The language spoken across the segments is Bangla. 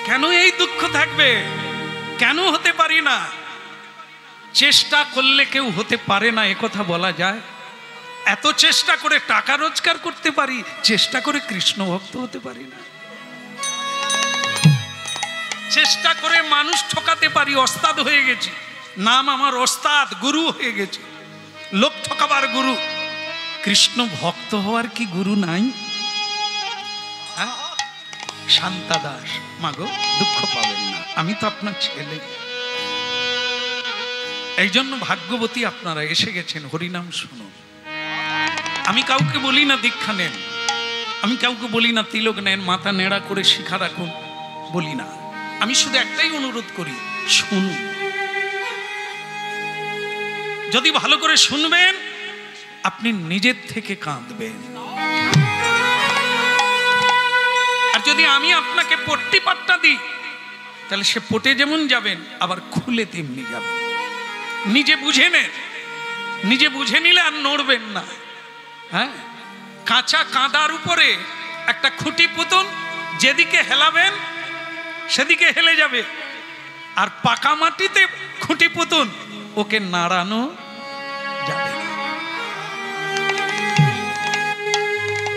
কেন এই দুঃখ থাকবে? কেন হতে পারি না? চেষ্টা করলে কেউ হতে পারে না একথা বলা যায়? এত চেষ্টা করে টাকা রোজগার করতে পারি, চেষ্টা করে কৃষ্ণ ভক্ত হতে পারি না। চেষ্টা করে মানুষ ঠকাতে পারি, ওস্তাদ হয়ে গেছি, নাম আমার ওস্তাদ, গুরু হয়ে গেছে, লোক ঠকাবার গুরু। কৃষ্ণ ভক্ত হওয়ার কি গুরু নাই? শান্তা দাস, মাগো দুঃখ পাবেন না, আমি তো আপনার ছেলে। এই জন্য ভাগ্যবতী আপনারা এসে গেছেন, হরিনাম শুনুন। আমি কাউকে বলি না দীক্ষা নেন, আমি কাউকে বলি না তিলক নেন, মাথা নেড়া করে শিখা রাখুন, বলি না। আমি শুধু একটাই অনুরোধ করি, শুনুন। যদি ভালো করে শুনবেন, আপনি নিজের থেকে কাঁদবেন। আর যদি আমি আপনাকে পট্টি পাট্টা দিই, তাহলে সে পটে যেমন যাবেন, আবার খুলে তেমনি যাবেন। নিজে বুঝে নেন, নিজে বুঝে নিলে আর নড়বেন না। হ্যাঁ, কাঁচা কাঁদার উপরে একটা খুঁটি পুতুন, যেদিকে হেলাবেন সেদিকে হেলে যাবে। আর পাকা মাটিতে খুঁটি পুতুন, ওকে নাড়ানো যাবে না।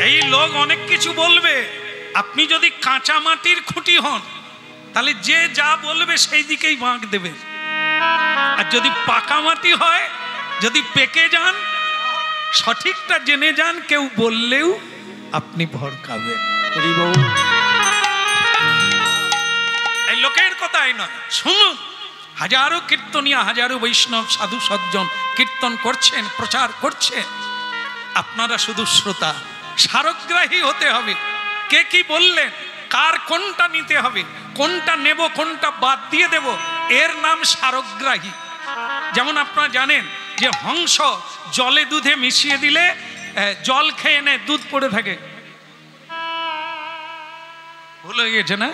এই লোক অনেক কিছু বলবে, আপনি যদি কাঁচা মাটির খুঁটি হন, তাহলে যে যা বলবে সেই দিকেই বাঁক দেবে। আর যদি পাকা মাটি হয়, যদি পেকে যান, সঠিকটা জেনে যান, কেউ বললেও আপনি ভড়কাবেন। এই লোকের কথাই নয়, শুনুন। হাজারো কীর্তনিয়া, হাজারো বৈষ্ণব সাধু সজ্জন কীর্তন করছেন, প্রচার করছেন। আপনারা শুধু শ্রোতা, সারগ্রাহী হতে হবে। কে কি বললেন, কার কোনটা নিতে হবে, কোনটা নেব, কোনটা বাদ দিয়ে দেব, এর নাম সারগ্রাহী। যেমন আপনারা জানেন যে হংস জলে দুধে মিশিয়ে দিলে জল খেয়ে নেয়, দুধ পড়ে থাকে। ভুল হয়ে গেছে না?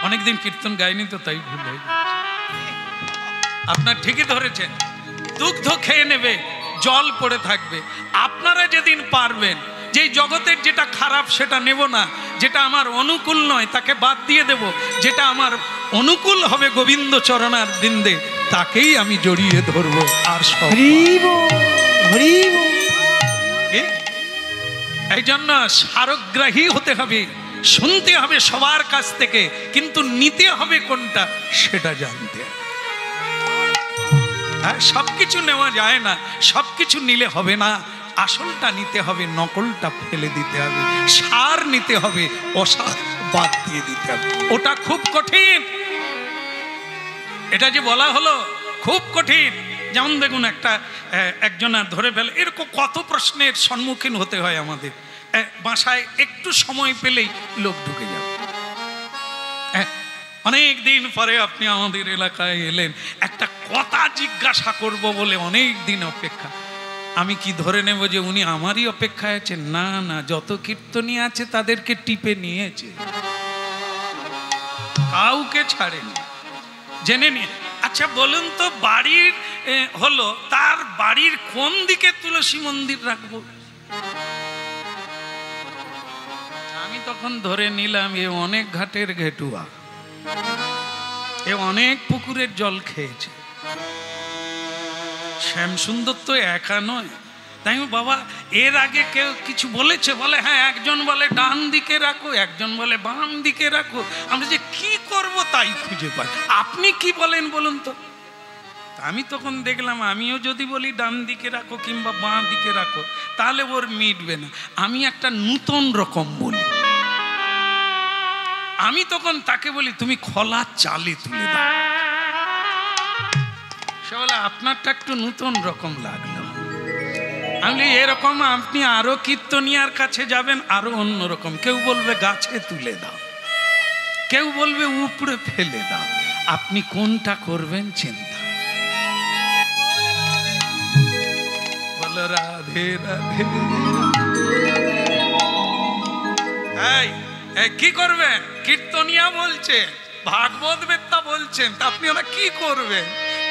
অনেকদিন কীর্তন গাইনি তো, তাই ভুল হয়ে গেছে। আপনার ঠিকই ধরেছেন, দুগ্ধ খেয়ে নেবে, জল পড়ে থাকবে। আপনারা যেদিন পারবেন যে জগতের যেটা খারাপ সেটা নেব না, যেটা আমার অনুকূল নয় তাকে বাদ দিয়ে দেব, যেটা আমার অনুকূল হবে গোবিন্দ চরণার বৃন্দে, তাকেই আমি জড়িয়ে ধরবো। আর এই জন্য সারগ্রাহী হতে হবে, শুনতে হবে সবার কাছ থেকে, কিন্তু নিতে হবে কোনটা সেটা জানতে হবে। সবকিছু নেওয়া যায় না, সবকিছু নিলে হবে না। আসলটা নিতে হবে, নকলটা ফেলে দিতে হবে, সার নিতে হবে, অসার বাদ দিয়ে দিতে হবে। ওটা খুব কঠিন, এটা যে বলা হলো খুব কঠিন। যেমন দেখুন, একজনা ধরে ফেলে, এরকম কত প্রশ্নের সম্মুখীন হতে হয় আমাদের। বাসায় একটু সময় পেলেই লোক ঢুকে যাবে। অনেক দিন পরে আপনি আমাদের এলাকায় এলেন, একটা কথা জিজ্ঞাসা করব বলে অনেক দিন অপেক্ষা। আমি কি ধরে নেব যে উনি আমারই অপেক্ষায় আছেন? না না, যত কীর্তনী আছে তাদেরকে টিপে নিয়েছে, কাউকে ছাড়েনি, জেনে নিয়ে। আচ্ছা বলুন তো, বাড়ির হলো, তার বাড়ির কোন দিকে তুলসী মন্দির রাখবো? আমি তখন ধরে নিলাম এ অনেক ঘাটের ঘেটুয়া, এ অনেক পুকুরের জল খেয়েছে। শ্যামসুন্দর তো একা নয়। তাই বাবা, এর আগে কেউ কিছু বলেছে? বলে হ্যাঁ, একজন বলে ডান দিকে রাখো, একজন বলে বাম দিকে রাখো। আমরা যে কি করব তাই খুঁজে পাই। আপনি কি বলেন বলুন তো? আমি তখন দেখলাম, আমিও যদি বলি ডান দিকে রাখো কিংবা বাঁ দিকে রাখো, তাহলে ওর মিটবে না। আমি একটা নূতন রকম বলি। আমি তখন তাকে বলি, তুমি খোলা চালে তুলে দাও। সে বলে আপনারটা একটু নূতন রকম লাগলো। আমি এরকম, আপনি আরো কীর্তনিয়ার কাছে যাবেন, আরো অন্যরকম। কেউ বলবে গাছে তুলে দাও, কেউ বলবে উপরে ফেলে দাও। আপনি কোনটা করবেন চিন্তা। বলো রাধে রাধে। কি করবেন? কীর্তনিয়া বলছে, ভাগবত বেত্তা বলছেন, তা আপনি ওরা কি করবেন?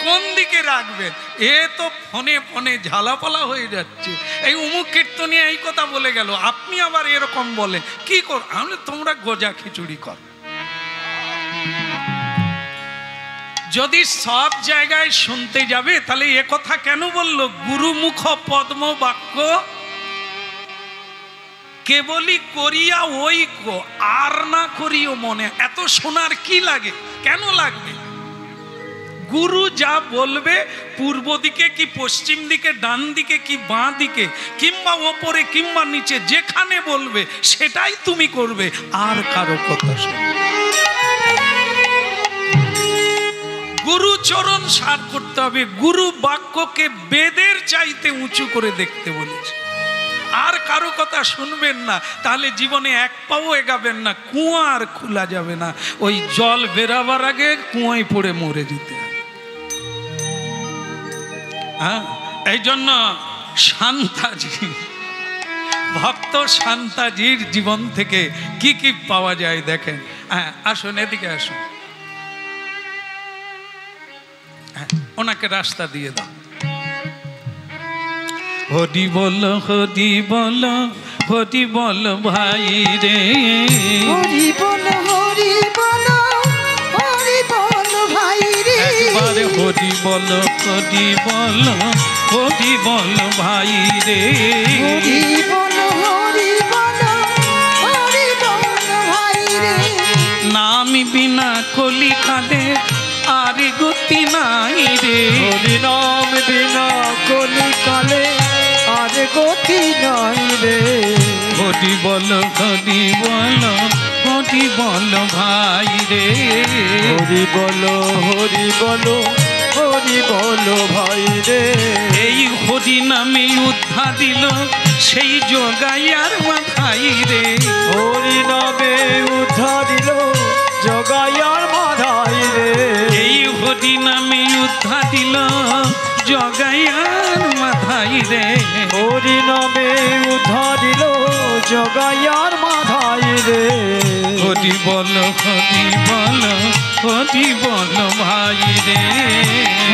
কোন দিকে রাখবেন? এ তো ফোনে ফোনে ঝালাপালা হয়ে যাচ্ছে। এই অমুক কীর্তনিয়া এই কথা বলে গেল, আপনি আবার এরকম বলেন, কি কর? আমি তোমরা গোজা খিচুড়ি কর। যদি সব জায়গায় শুনতে যাবে তাহলে এ কথা কেন বললো গুরুমুখ পদ্ম বাক্য কেবলই করিয়া ঐক্য আর না করিও মনে। এত শোনার কি লাগে, কেন লাগবে? গুরু যা বলবে পূর্ব দিকে কি পশ্চিম দিকে, ডান দিকে কি বাঁ দিকে, কিংবা ওপরে কিংবা নিচে, যেখানে বলবে সেটাই তুমি করবে, আর কারো কথা শুনবে। গুরু চরণ সার করতে হবে। গুরু বাক্যকে বেদের চাইতে উঁচু করে দেখতে বলেছে। আর কারো কথা শুনবেন না, তাহলে জীবনে এক পাও এগাবেন না, কুয়া আর খোলা যাবে না। ওই জল বেরাবার আগে কুয়ায় পড়ে মরে যেতে হবে। হ্যাঁ, এই জন্য শান্তাজি, ভক্ত শান্তাজির জীবন থেকে কি কি পাওয়া যায় দেখেন। হ্যাঁ, আসুন এদিকে আসুন, ওনাকে রাস্তা দিয়ে দাও। হরি বল হরি বল হরি বল ভাই রে, হরি বল হরি বল হরি বল ভাই রে, একবারে হরি বল হরি বল হরি বল ভাই রে, হরি বল হরি বল হরি বল ভাই রে। নাম বিনা কলিকালে আর গতি নাই রে, হরি নাম বিনা কলিকালে আর গতি নাই রে, হরি বল হরি বল হরি বল ভাই রে, হরি বল হরি বল হরি বল ভাই রে। এই হরি নামে উদ্ধার দিল সেই জগাইয়ার মাথায় রে, হরি নামে উদ্ধার দিল জগাইয়ার মাথায় রে, এই হরি নামে উদ্ধার দিল জগাইয়ার মাথায় রে, হরি নামে উদ্ধার দিল জগাইয়ার মাথায় রে, হরি বল হরি বল হরি বল ভাই রে,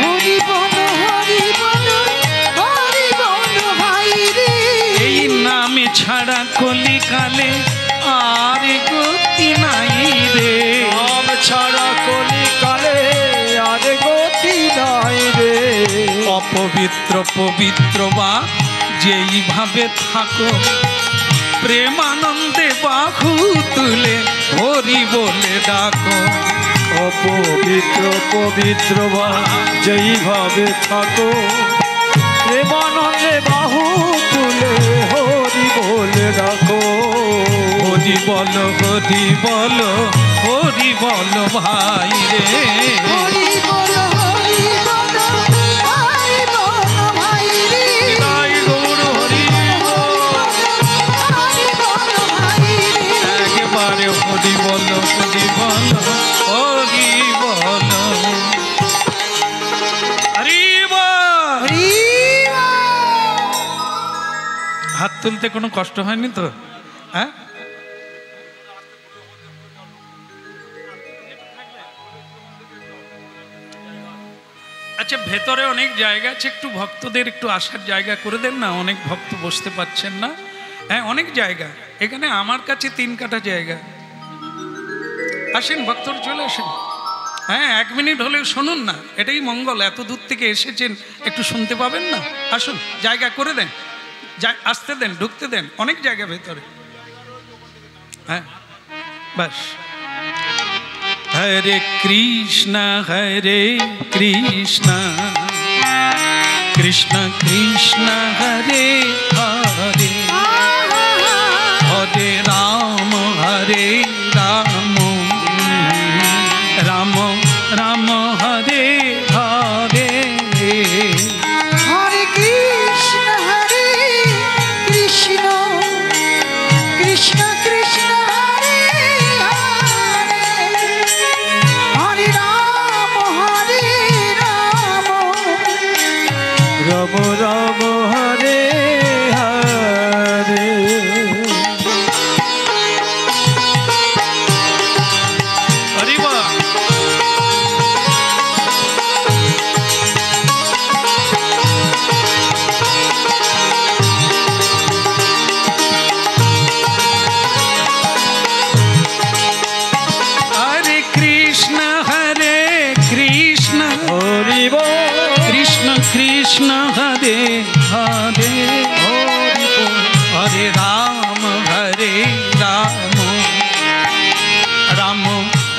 হরি বল হরি বল হরি বল ভাই রে। এই নামে ছাড়া কলিকালে আর গতি নাই রে, নাম ছাড়া কলিকালে আর গতি নাই রে, অপবিত্র পবিত্র বা যেইভাবে থাকো প্রেমানন্দে বাহু তুলে হরি বলে ডাকো, অপবিত্র পবিত্র বা যেইভাবে থাকো প্রেমানন্দে বাহু তুলে হরি বলে ডাকো, হরি বল হরি বল হরি বল ভাই রে, হরি বল হরি বল হরি বল ভাই রে, নিতাই গৌর হরি হরি বল ভাই রে, একেবারে হরি বল হরি বল হরি বল হরি বল। হরি বল। হাত তুলতে কোনো কষ্ট হয়নি তো? হ্যাঁ, আচ্ছা, ভেতরে অনেক জায়গা আছে, একটু ভক্তদের একটু আসার জায়গা করে দেন না, অনেক ভক্ত বসতে পারছেন না। হ্যাঁ, অনেক জায়গা এখানে, আমার কাছে 3 কাঠা জায়গা। আসেন ভক্তরা, চলে আসেন। হ্যাঁ, 1 মিনিট হলেও শুনুন না, এটাই মঙ্গল। এত দূর থেকে এসেছেন, একটু শুনতে পাবেন না? আসুন, জায়গা করে দেন, আসতে দেন, ঢুকতে দেন, অনেক জায়গা ভেতরে। হ্যাঁ, বাস। হরে কৃষ্ণ কৃষ্ণ কৃষ্ণ কৃষ্ণ হরে হরে, হরে রাম রাম রাম হরে হরে, হরে কৃষ্ণ কৃষ্ণ কৃষ্ণ হরে হরে, হরে রাম রাম রাম হরে হরে।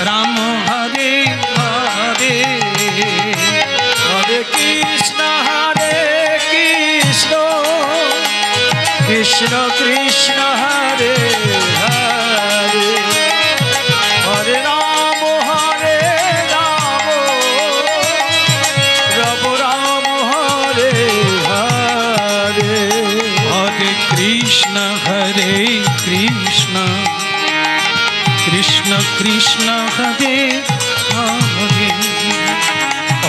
রাম হরে হরে, হরে কৃষ্ণ কৃষ্ণ কৃষ্ণ হরে হরে, হরে রাম রাম রাম হরে হরে, হরে কৃষ্ণ কৃষ্ণ কৃষ্ণ হরে হরে,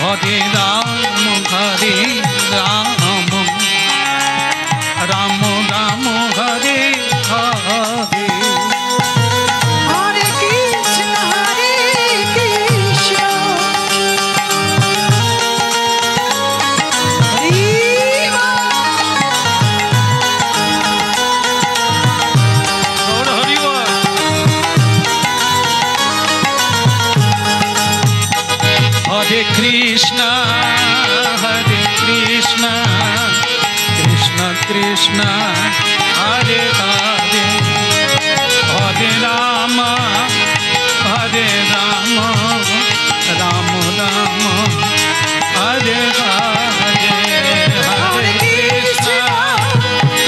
হরে রাম রাম রাম রাম হরে হরে। হরে কৃষ্ণ কৃষ্ণ হরে কৃষ্ণ কৃষ্ণ কৃষ্ণ হরে হরে, হরে রাম রাম রাম হরে হরে,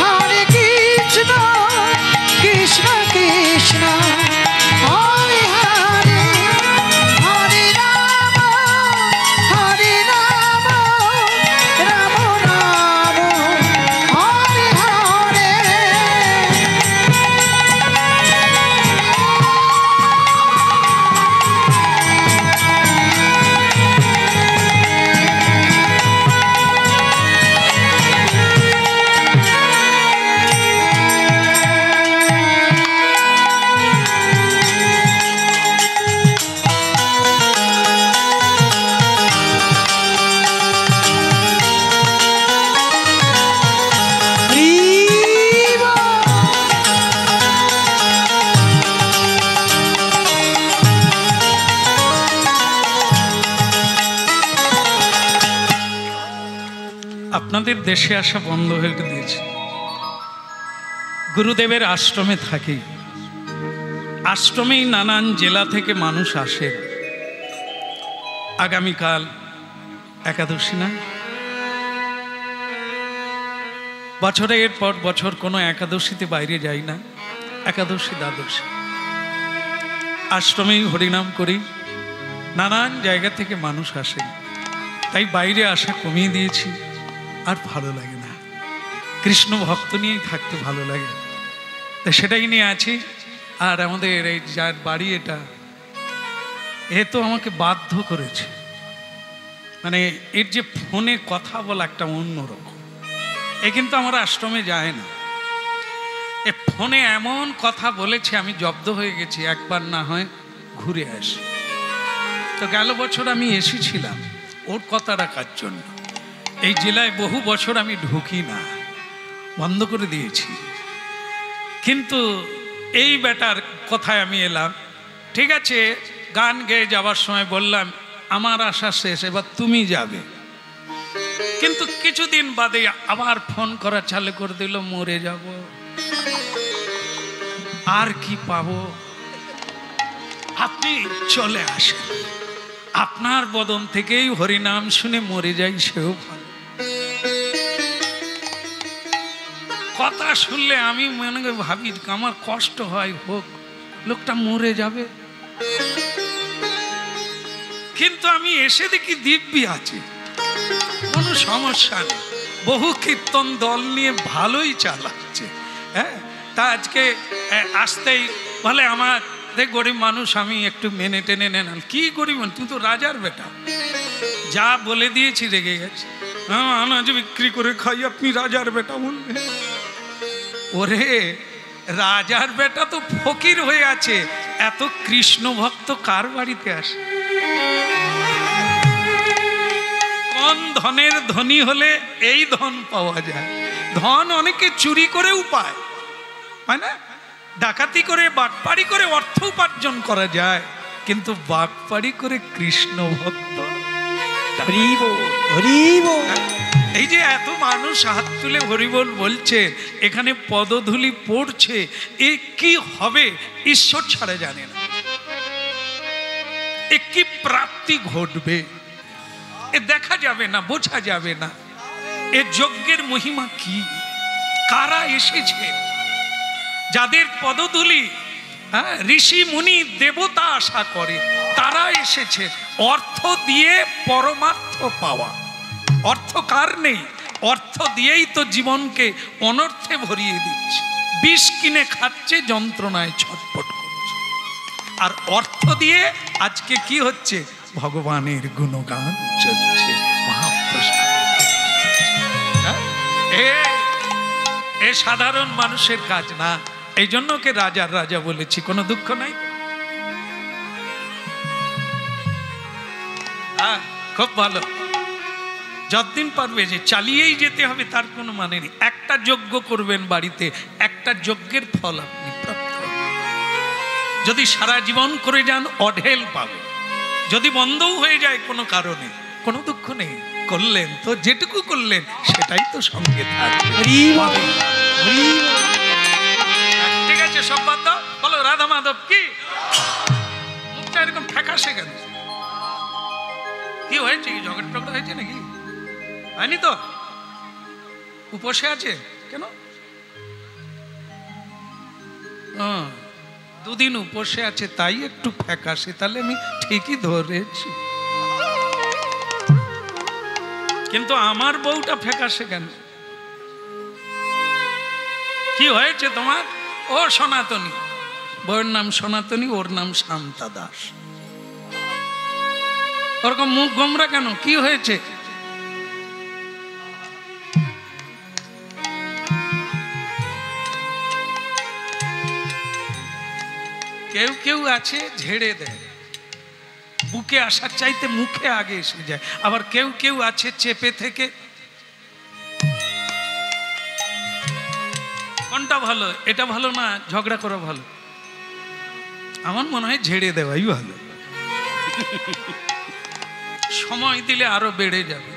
হরে কৃষ্ণ কৃষ্ণ কৃষ্ণ হরে হরে, হরে রাম রাম রাম হরে হরে। আপনাদের দেশে আসা বন্ধ হয়ে দিয়েছে। গুরুদেবের আশ্রমে থাকি, আশ্রমেই নানান জেলা থেকে মানুষ আসে। আগামীকাল একাদশী না, বছরের পর বছর কোনো একাদশীতে বাইরে যাই না, একাদশী দ্বাদশী আশ্রমেই হরিনাম করি। নানান জায়গা থেকে মানুষ আসে, তাই বাইরে আসা কমিয়ে দিয়েছি। আর ভালো লাগে না, কৃষ্ণ ভক্ত নিয়েই থাকতে ভালো লাগে, তাই সেটাই নিয়ে আছি। আর আমাদের এই যার বাড়ি এটা, এ তো আমাকে বাধ্য করেছে, মানে এর যে ফোনে কথা বলা একটা অন্যরকম। এ কিন্তু আমার আশ্রমে যায় না, এ ফোনে এমন কথা বলেছে আমি জব্দ হয়ে গেছি, একবার না হয় ঘুরে আসি। তো গেল বছর আমি এসেছিলাম ওর কথা রাখার জন্য। এই জেলায় বহু বছর আমি ঢুকি না, বন্ধ করে দিয়েছি। কিন্তু এই বেটার কথায় আমি এলাম। ঠিক আছে, গান গেয়ে যাওয়ার সময় বললাম আমার আশা শেষ, এবার তুমি যাবে। কিন্তু কিছুদিন বাদে আবার ফোন করা চালু করে দিল, মরে যাব, আর কি পাবো, আপনি চলে আসেন, আপনার বদন থেকেই হরিনাম শুনে মরে যাই, সেও ভালো। কথা শুনলে আমি মনে করি, ভাবি আমার কষ্ট হয়, হোক, লোকটা মরে যাবে। কিন্তু আমি এসে দেখি দিব্যি আছে, কোনো সমস্যা নেই, বহু কীর্তন দল নিয়ে ভালোই চালাচ্ছে। হ্যাঁ, তা আজকে আসতেই বলে আমার গরিব মানুষ, আমি একটু মেনে টেনে নেন। কি গরিব, তুই তো রাজার বেটা, যা বলে দিয়েছি রেগে গেছে। হ্যাঁ, আনাজ বিক্রি করে খাই, আপনি রাজার বেটা বললেন। ওরে, রাজার বেটা তো ফকির হয়ে আছে, এত কৃষ্ণ ভক্ত কার বাড়িতে আসে? কোন ধনের ধনী হলে এই ধন পাওয়া যায়? ধন অনেকে চুরি করেও পায়, না, ডাকাতি করে বাটপাড়ি করে অর্থ উপার্জন করা যায়, কিন্তু বাটপাড়ি করে কৃষ্ণ ভক্ত। এই যে এত মানুষ হাত তুলে হরিবোল বলছে, এখানে পদধূলি পড়ছে, এ কি হবে ঈশ্বর ছাড়া জানে না। এ কি প্রাপ্তি ঘটবে এ দেখা যাবে না, বোঝা যাবে না। এ যজ্ঞের মহিমা কি, কারা এসেছে, যাদের পদধূলি ঋষি মুনি দেবতা আশা করে, তারা এসেছে অর্থ দিয়ে পরমার্থ পাওয়া। অর্থ কার নেই? অর্থ দিয়েই তো জীবনকে অনর্থে ভরিয়ে দিচ্ছে, বিষ কিনে খাচ্ছে, যন্ত্রণায় ছটফট করছে। আর অর্থ দিয়ে আজকে কি হচ্ছে? ভগবানের গুণগান চলছে, মহাপ্রসাদ। এ সাধারণ মানুষের কাজ না, এই জন্য ওকে রাজার রাজা বলেছি। কোনো দুঃখ নাই, খুব ভালো। যতদিন পারবে যে চালিয়েই যেতে হবে তার কোনো মানে নেই। একটা যজ্ঞ করবেন বাড়িতে, একটা যজ্ঞের ফল আপনি প্রাপ্ত হবেন। যদি সারা জীবন করে যান অঢেল পাবে। যদি বন্ধও হয়ে যায় কোনো কারণে, কোনো দুঃখ নেই, করলেন তো যেটুকু করলেন সেটাই তো সঙ্গে থাকবে। ঠিক আছে, সব বাদ দাও, বলো রাধা মাধব কি। মুখটা এরকম ফ্যাকাশে কেন? কি হয়েছে? কি ঝগড়া টগড়া হয়েছে নাকি? হয়নি তো? উপসে আছে কেন? দুদিন উপসে আছে তাই একটু ফ্যাকাশে, তাহলে আমি ঠিকই ধরেছি। কিন্তু আমার বউটা ফ্যাকাশে কেন? কি হয়েছে তোমার? ও সনাতনী, বউয়ের নাম সনাতনী, ওর নাম শান্তা দাস। ওরকম মুখ গোমরা কেন? কি হয়েছে? কেউ কেউ আছে ঝেড়ে দেয়, বুকে আসার চাইতে মুখে আগে এসে যায়। আবার কেউ কেউ আছে চেপে থেকে। কোনটা ভালো? এটা ভালো না ঝগড়া করা ভালো? আমার মনে হয় ঝেড়ে দেওয়াই ভালো। সময় দিলে আরো বেড়ে যাবে।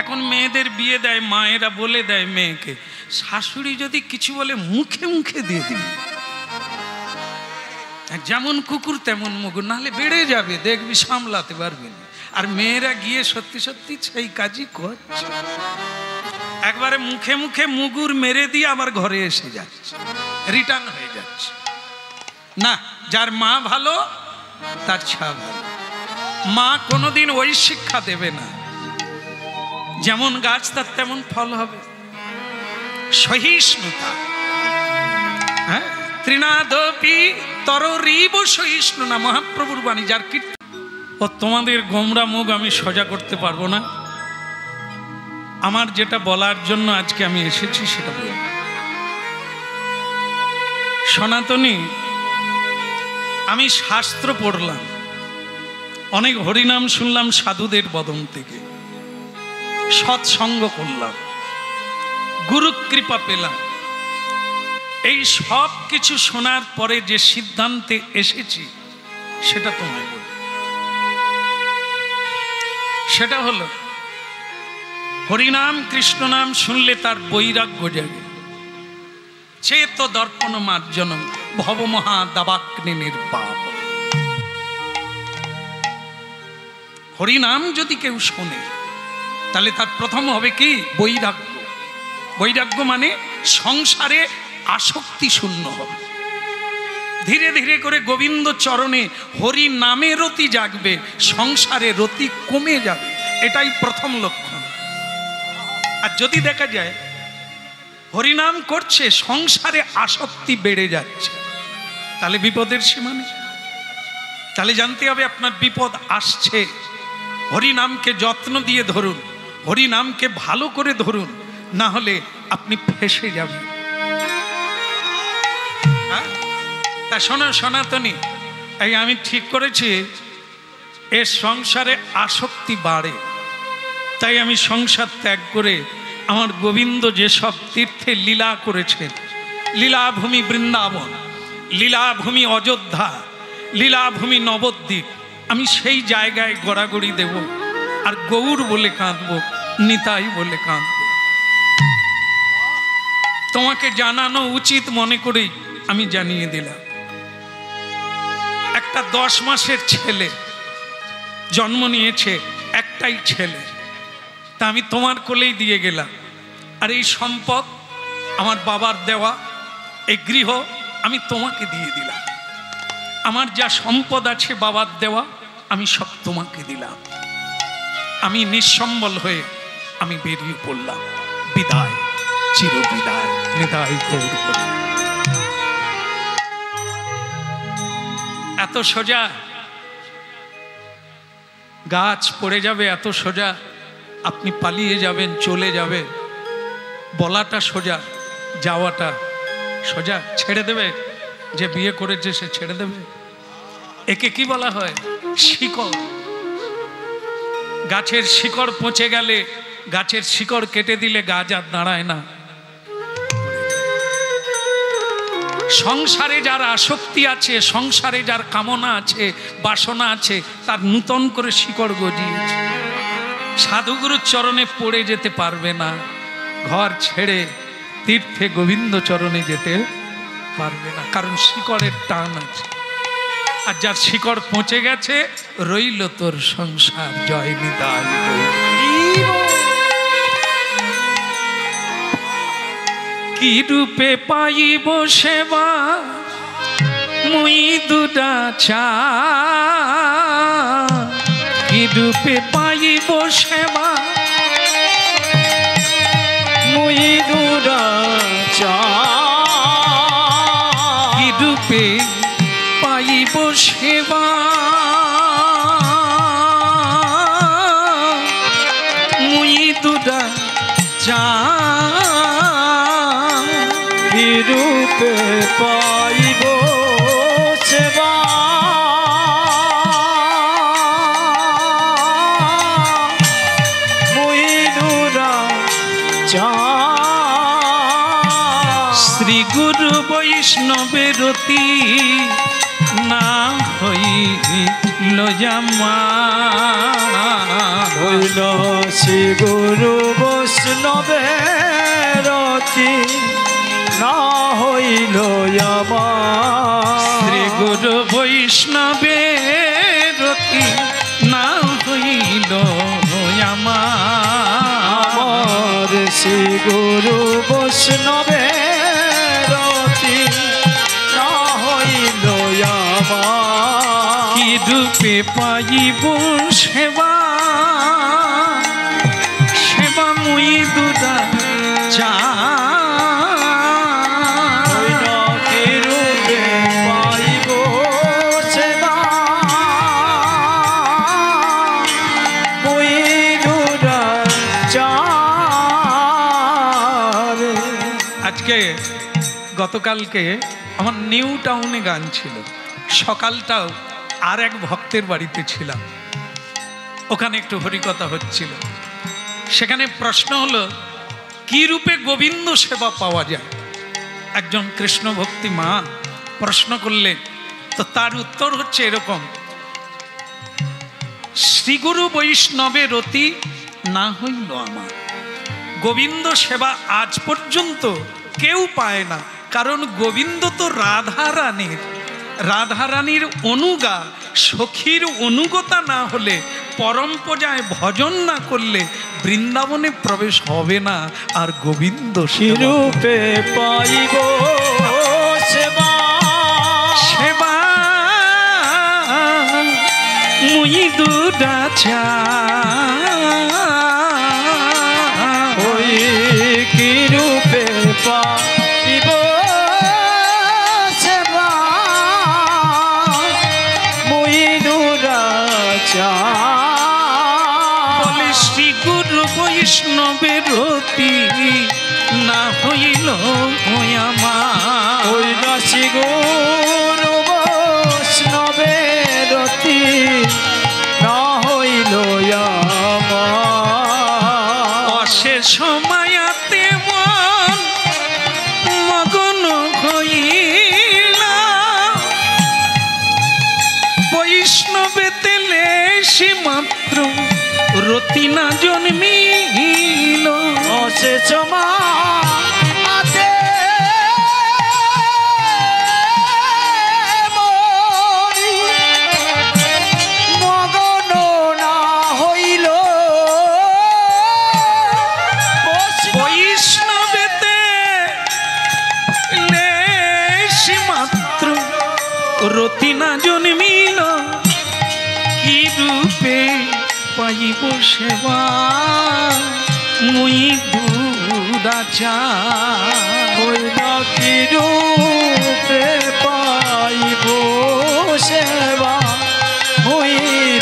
এখন মেয়েদের বিয়ে দেয়, মায়েরা বলে দেয় মেয়েকে, শাশুড়ি যদি কিছু বলে মুখে মুখে দিয়ে দিবি, যেমন কুকুর তেমন মুগুর, নাহলে বেড়ে যাবে, দেখবি সামলাতে পারবি না। আর মেয়েরা গিয়ে সত্যি সত্যি সেই কাজই করছে। একবারে মুখে মুখে মুগুর মেরে দিয়ে আবার ঘরে এসে যাচ্ছে, রিটার্ন হয়ে যাচ্ছে। না, যার মা ভালো তার ছা ভালো। মা কোনোদিন ওই শিক্ষা দেবে না, যেমন গাছ তার তেমন ফল হবে। সহিষ্ণুতা, হ্যাঁ, তৃণাদপি তররিব সহিষ্ণু না, মহাপ্রভুর বাণী। যার কীর্তন। ও তোমাদের গোমরা মুখ আমি সোজা করতে পারবো না। আমার যেটা বলার জন্য আজকে আমি এসেছি সেটা বলব। সনাতনী, আমি শাস্ত্র পড়লাম, অনেক হরিনাম শুনলাম সাধুদের বদন থেকে, সৎসঙ্গ করলাম, গুরু কৃপা পেলাম। এই সব কিছু শোনার পরে যে সিদ্ধান্তে এসেছি সেটা তোমায় বলি। সেটা হলো, হরিনাম কৃষ্ণ নাম শুনলে তার বৈরাগ্য জাগে। চেত দর্পণ মার্জনম ভবমহা দাবাগ্নি নির্বাপ। হরিনাম যদি কেউ শোনে তাহলে তার প্রথম হবে কি? বৈরাগ্য। বৈরাগ্য মানে সংসারে আসক্তি শূন্য হবে। ধীরে ধীরে করে গোবিন্দ চরণে হরি নামে রতি জাগবে, সংসারে রতি কমে যাবে। এটাই প্রথম লক্ষণ। আর যদি দেখা যায় হরিনাম করছে, সংসারে আসক্তি বেড়ে যাচ্ছে, তাহলে বিপদের সীমা নেই। তাহলে জানতে হবে আপনার বিপদ আসছে। হরিনামকে যত্ন দিয়ে ধরুন, হরিনামকে ভালো করে ধরুন, না হলে আপনি ফেঁসে যাবেন। তা শোনো সনাতনী, এই আমি ঠিক করেছি এর সংসারে আসক্তি বাড়ে, তাই আমি সংসার ত্যাগ করে আমার গোবিন্দ যেসব তীর্থে লীলা করেছেন, লীলাভূমি বৃন্দাবন, লীলাভূমি অযোধ্যা, লীলাভূমি নবদ্বীপ, আমি সেই জায়গায় গড়াগড়ি দেব আর গৌর বলে কাঁদব, নিতাই বলে কাঁদব। তোমাকে জানানো উচিত মনে করেই আমি জানিয়ে দিলাম। একটা 10 মাসের ছেলে জন্ম নিয়েছে একটাই ছেলে, তা আমি তোমার কোলেই দিয়ে গেলাম। আর এই সম্পদ আমার বাবার দেওয়া, এই গৃহ আমি তোমাকে দিয়ে দিলাম। আমার যা সম্পদ আছে বাবার দেওয়া আমি সব তোমাকে দিলাম। আমি নিঃসম্বল হয়ে আমি বেরিয়ে পড়লাম। বিদায়, চির বিদায়, নিদায় গৌর হরি। এত সোজা গাছ পড়ে যাবে, এত সোজা আপনি পালিয়ে যাবেন, চলে যাবেন, বলাটা সোজা, যাওয়াটা সোজা। ছেড়ে দেবে, যে বিয়ে করেছে সে ছেড়ে দেবে। একে কি বলা হয়? শিকড়। গাছের শিকড় পচে গেলে, গাছের শিকড় কেটে দিলে গাছ আর দাঁড়ায় না। সংসারে যার আসক্তি আছে, সংসারে যার কামনা আছে, বাসনা আছে, তার নূতন করে শিকড় গজিয়েছে। সাধুগুরুর চরণে পড়ে যেতে পারবে না, ঘর ছেড়ে তীর্থে গোবিন্দ চরণে যেতে পারবে না, কারণ শিকড়ের টান আছে। আর যার শিকড় পচে গেছে, রইল তোর সংসার। জয় নিতাই। কি রূপে পাইব সেবা মুই দুদাচা, কি রূপে পাইব সেবা মুই দুদাচা, কি রূপে পাইব সেবা মুই দুদাচা, কি রূপে পাইব সেবা মুই দুদাচা। শ্রী গুরু বৈষ্ণবের অতি না হইল জামা, হইল শ্রী গুরু বৈষ্ণবের অতি না হইল আমার। শ্রী গুরু বৈষ্ণবের অতি না হইল আমার, শ্রী গুরু বৈষ্ণবের অতি না হইল আমার। কি রূপে পাইব সেবা, সেবা মুই দুদাচা, কি রূপে পাইব সেবা মুই দুদাচা। আজকে গতকালকে আমার নিউ টাউনে গান ছিল, সকালটাও আর এক ভক্তের বাড়িতে ছিলাম, ওখানে একটু হরিকথা হচ্ছিল। সেখানে প্রশ্ন হলো কি রূপে গোবিন্দ সেবা পাওয়া যায়। একজন কৃষ্ণ ভক্তি মা প্রশ্ন করলেন, তো তার উত্তর হচ্ছে এরকম, শ্রীগুরু বৈষ্ণবের অতি না হইল আমার। গোবিন্দ সেবা আজ পর্যন্ত কেউ পায় না, কারণ গোবিন্দ তো রাধারানীর, রাধারানীর অনুগা, সখীর অনুগতা না হলে, পরম পূজায় ভজন না করলে বৃন্দাবনে প্রবেশ হবে না। আর গোবিন্দ রূপে পাইব সেবা, সেবা মুই দুদাচা, ওই কি রূপে পাইব সেবা মুই দুদাচা। বলে শ্রী গুরু বৈষ্ণবের অতি না হইল আমার, ওই না শ্রী গুরু বৈষ্ণবের অতি না হইল আমার। অশেষ মায়াতে মন মগন হইল, বৈষ্ণবেতে লেশি মাত্র রতি না জন্মিল। অশেষ মায়াতে মরি মগন রূপে পাইব সেবা মুই দুরাচার ওই না কি রূপে পাইব সেবা ওই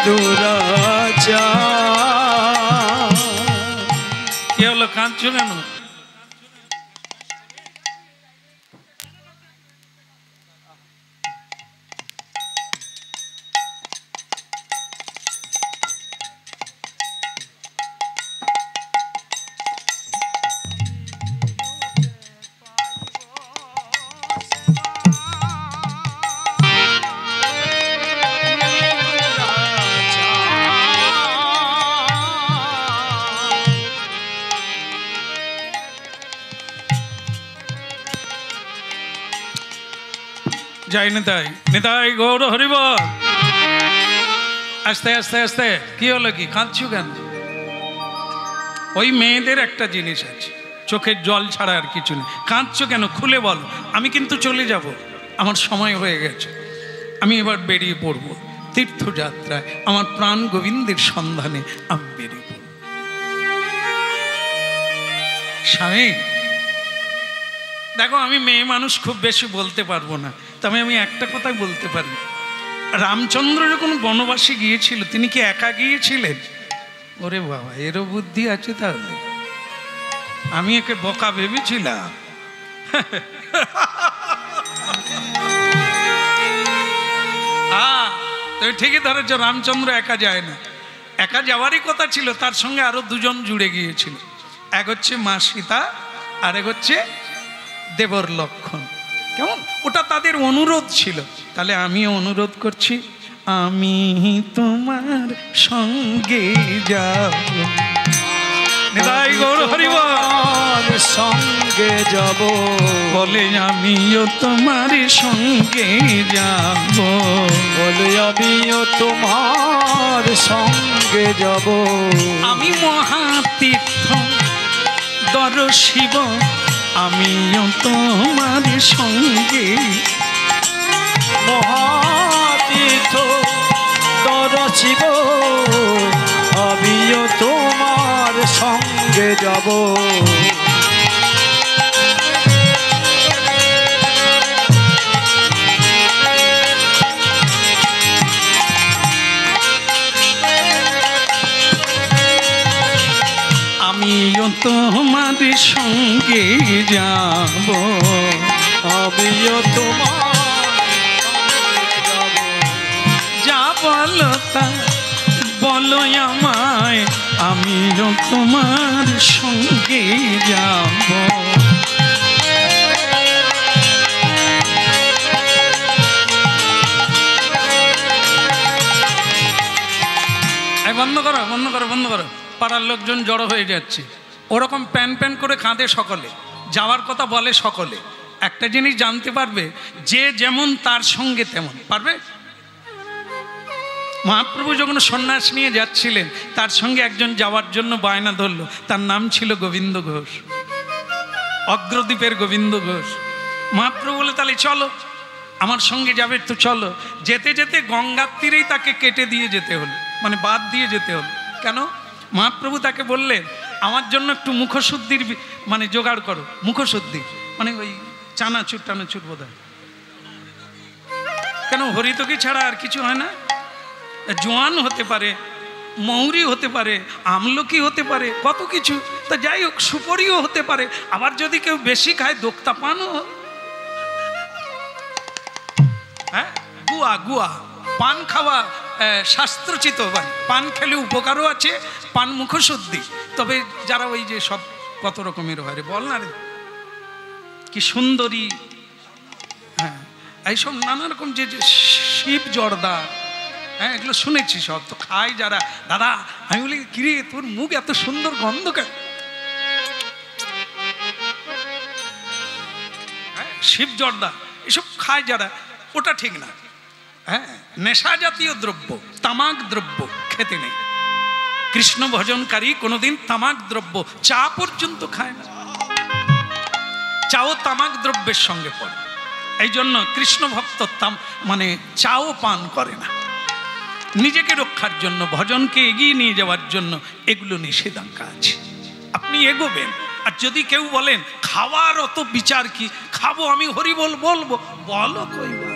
দুরাচার। কি হলো, কাঁদছো কেন? যাই নেতাই, নেতাই গৌর হরিবল। আস্তে আস্তে আস্তে। কি হলো, কি কাঁদছো কেন? ওই মেয়েদের একটা জিনিস আছে, চোখের জল ছাড়া আর কিছু নেই। কাঁদছো কেন খুলে বলো। আমি কিন্তু চলে যাব, আমার সময় হয়ে গেছে। আমি এবার বেরিয়ে পড়বো তীর্থযাত্রায়, আমার প্রাণ গোবিন্দের সন্ধানে আমি বেরিয়ে পড়ব। স্বামী দেখো, আমি মেয়ে মানুষ, খুব বেশি বলতে পারবো না, তবে আমি একটা কথাই বলতে পারি। রামচন্দ্র যখন বনবাসে গিয়েছিল, তিনি কি একা গিয়েছিলেন? ওরে বাবা, এরও বুদ্ধি আছে তাহলে। আমি একে বোকা ভেবেছিলাম। তুমি ঠিকই ধরেছ, রামচন্দ্র একা যায় না। একা যাওয়ারই কথা ছিল, তার সঙ্গে আরো দুজন জুড়ে গিয়েছিল। এক হচ্ছে মা সীতা, আর এক হচ্ছে দেবর লক্ষণ। কেমন, ওটা তাদের অনুরোধ ছিল। তাহলে আমিও অনুরোধ করছি, আমি তোমার সঙ্গে যাব। নিতাই গৌর হরিবল। সঙ্গে যাব বলে আমিও তোমার সঙ্গে যাব। বলে আমিও তোমার সঙ্গে যাব। আমি মহাতীর্থ দর্শিব, আমিও তোমার সঙ্গে। মহাতীর্থ দর্শিব, আমিও তোমার সঙ্গে যাব। আমিও তোমার সঙ্গে যাব। আমিও তোমার সঙ্গে যাব। যা বলো তা বলো আমায়, আমিও তোমার সঙ্গে যাব। বন্ধ করো, বন্ধ করো, বন্ধ করো। পাড়ার লোকজন জড়ো হয়ে যাচ্ছে। ওরকম প্যান প্যান করে কাঁদে সকলে, যাওয়ার কথা বলে সকলে। একটা জিনিস জানতে পারবে, যে যেমন তার সঙ্গে তেমন। পারবে? মহাপ্রভু যখন সন্ন্যাস নিয়ে যাচ্ছিলেন, তার সঙ্গে একজন যাওয়ার জন্য বায়না ধরলো। তার নাম ছিল গোবিন্দ ঘোষ, অগ্রদ্বীপের গোবিন্দ ঘোষ। মহাপ্রভু বলে, তাহলে চলো, আমার সঙ্গে যাবে তো চলো। যেতে যেতে গঙ্গার তীরেই তাকে কেটে দিয়ে যেতে হলো, মানে বাদ দিয়ে যেতে হলো। কেন? মহাপ্রভু তাকে বললেন, আমার জন্য একটু মুখশুদ্ধির মানে জোগাড় করো। মুখশুদ্ধি মানে ওই চানাচুর টানাচুর বোধ হয়। কেন, হরিতকি ছাড়া আর কিছু হয় না? জোয়ান হতে পারে, মৌরি হতে পারে, আমলকি হতে পারে, কত কিছু। তা যাই হোক, সুপরিও হতে পারে। আবার যদি কেউ বেশি খায়, দোক্তা পানও। হ্যাঁ, গুয়া গুয়া পান খাওয়া শাস্ত্রচিত। পান খেলে উপকারও আছে, পান মুখশুদ্ধি। তবে যারা ওই যে সব কত রকমের হয় রে, বল না রে, কি সুন্দরী, হ্যাঁ এইসব নানা রকম যে শিব জর্দা, হ্যাঁ এগুলো শুনেছি সব। তো খাই যারা, দাদা আমি বলি, কিরে তোর মুখ এত সুন্দর গন্ধ কেন? হ্যাঁ, শিব জর্দা এসব খায় যারা, ওটা ঠিক না। হ্যাঁ, নেশা জাতীয় দ্রব্য, তামাক দ্রব্য খেতে নেই। কৃষ্ণ ভজনকারী কোনোদিন তামাক দ্রব্য, চা পর্যন্ত খায় না। চাও তামাক দ্রব্যের সঙ্গে পড়ে। এই জন্য কৃষ্ণ ভক্ত মানে চাও পান করে না। নিজেকে রক্ষার জন্য, ভজনকে এগিয়ে নিয়ে যাওয়ার জন্য এগুলো নিষেধাজ্ঞা আছে। আপনি এগোবেন। আর যদি কেউ বলেন খাওয়ার অত বিচার কি, খাবো আমি হরিবোল বলবো, বলো কইবা।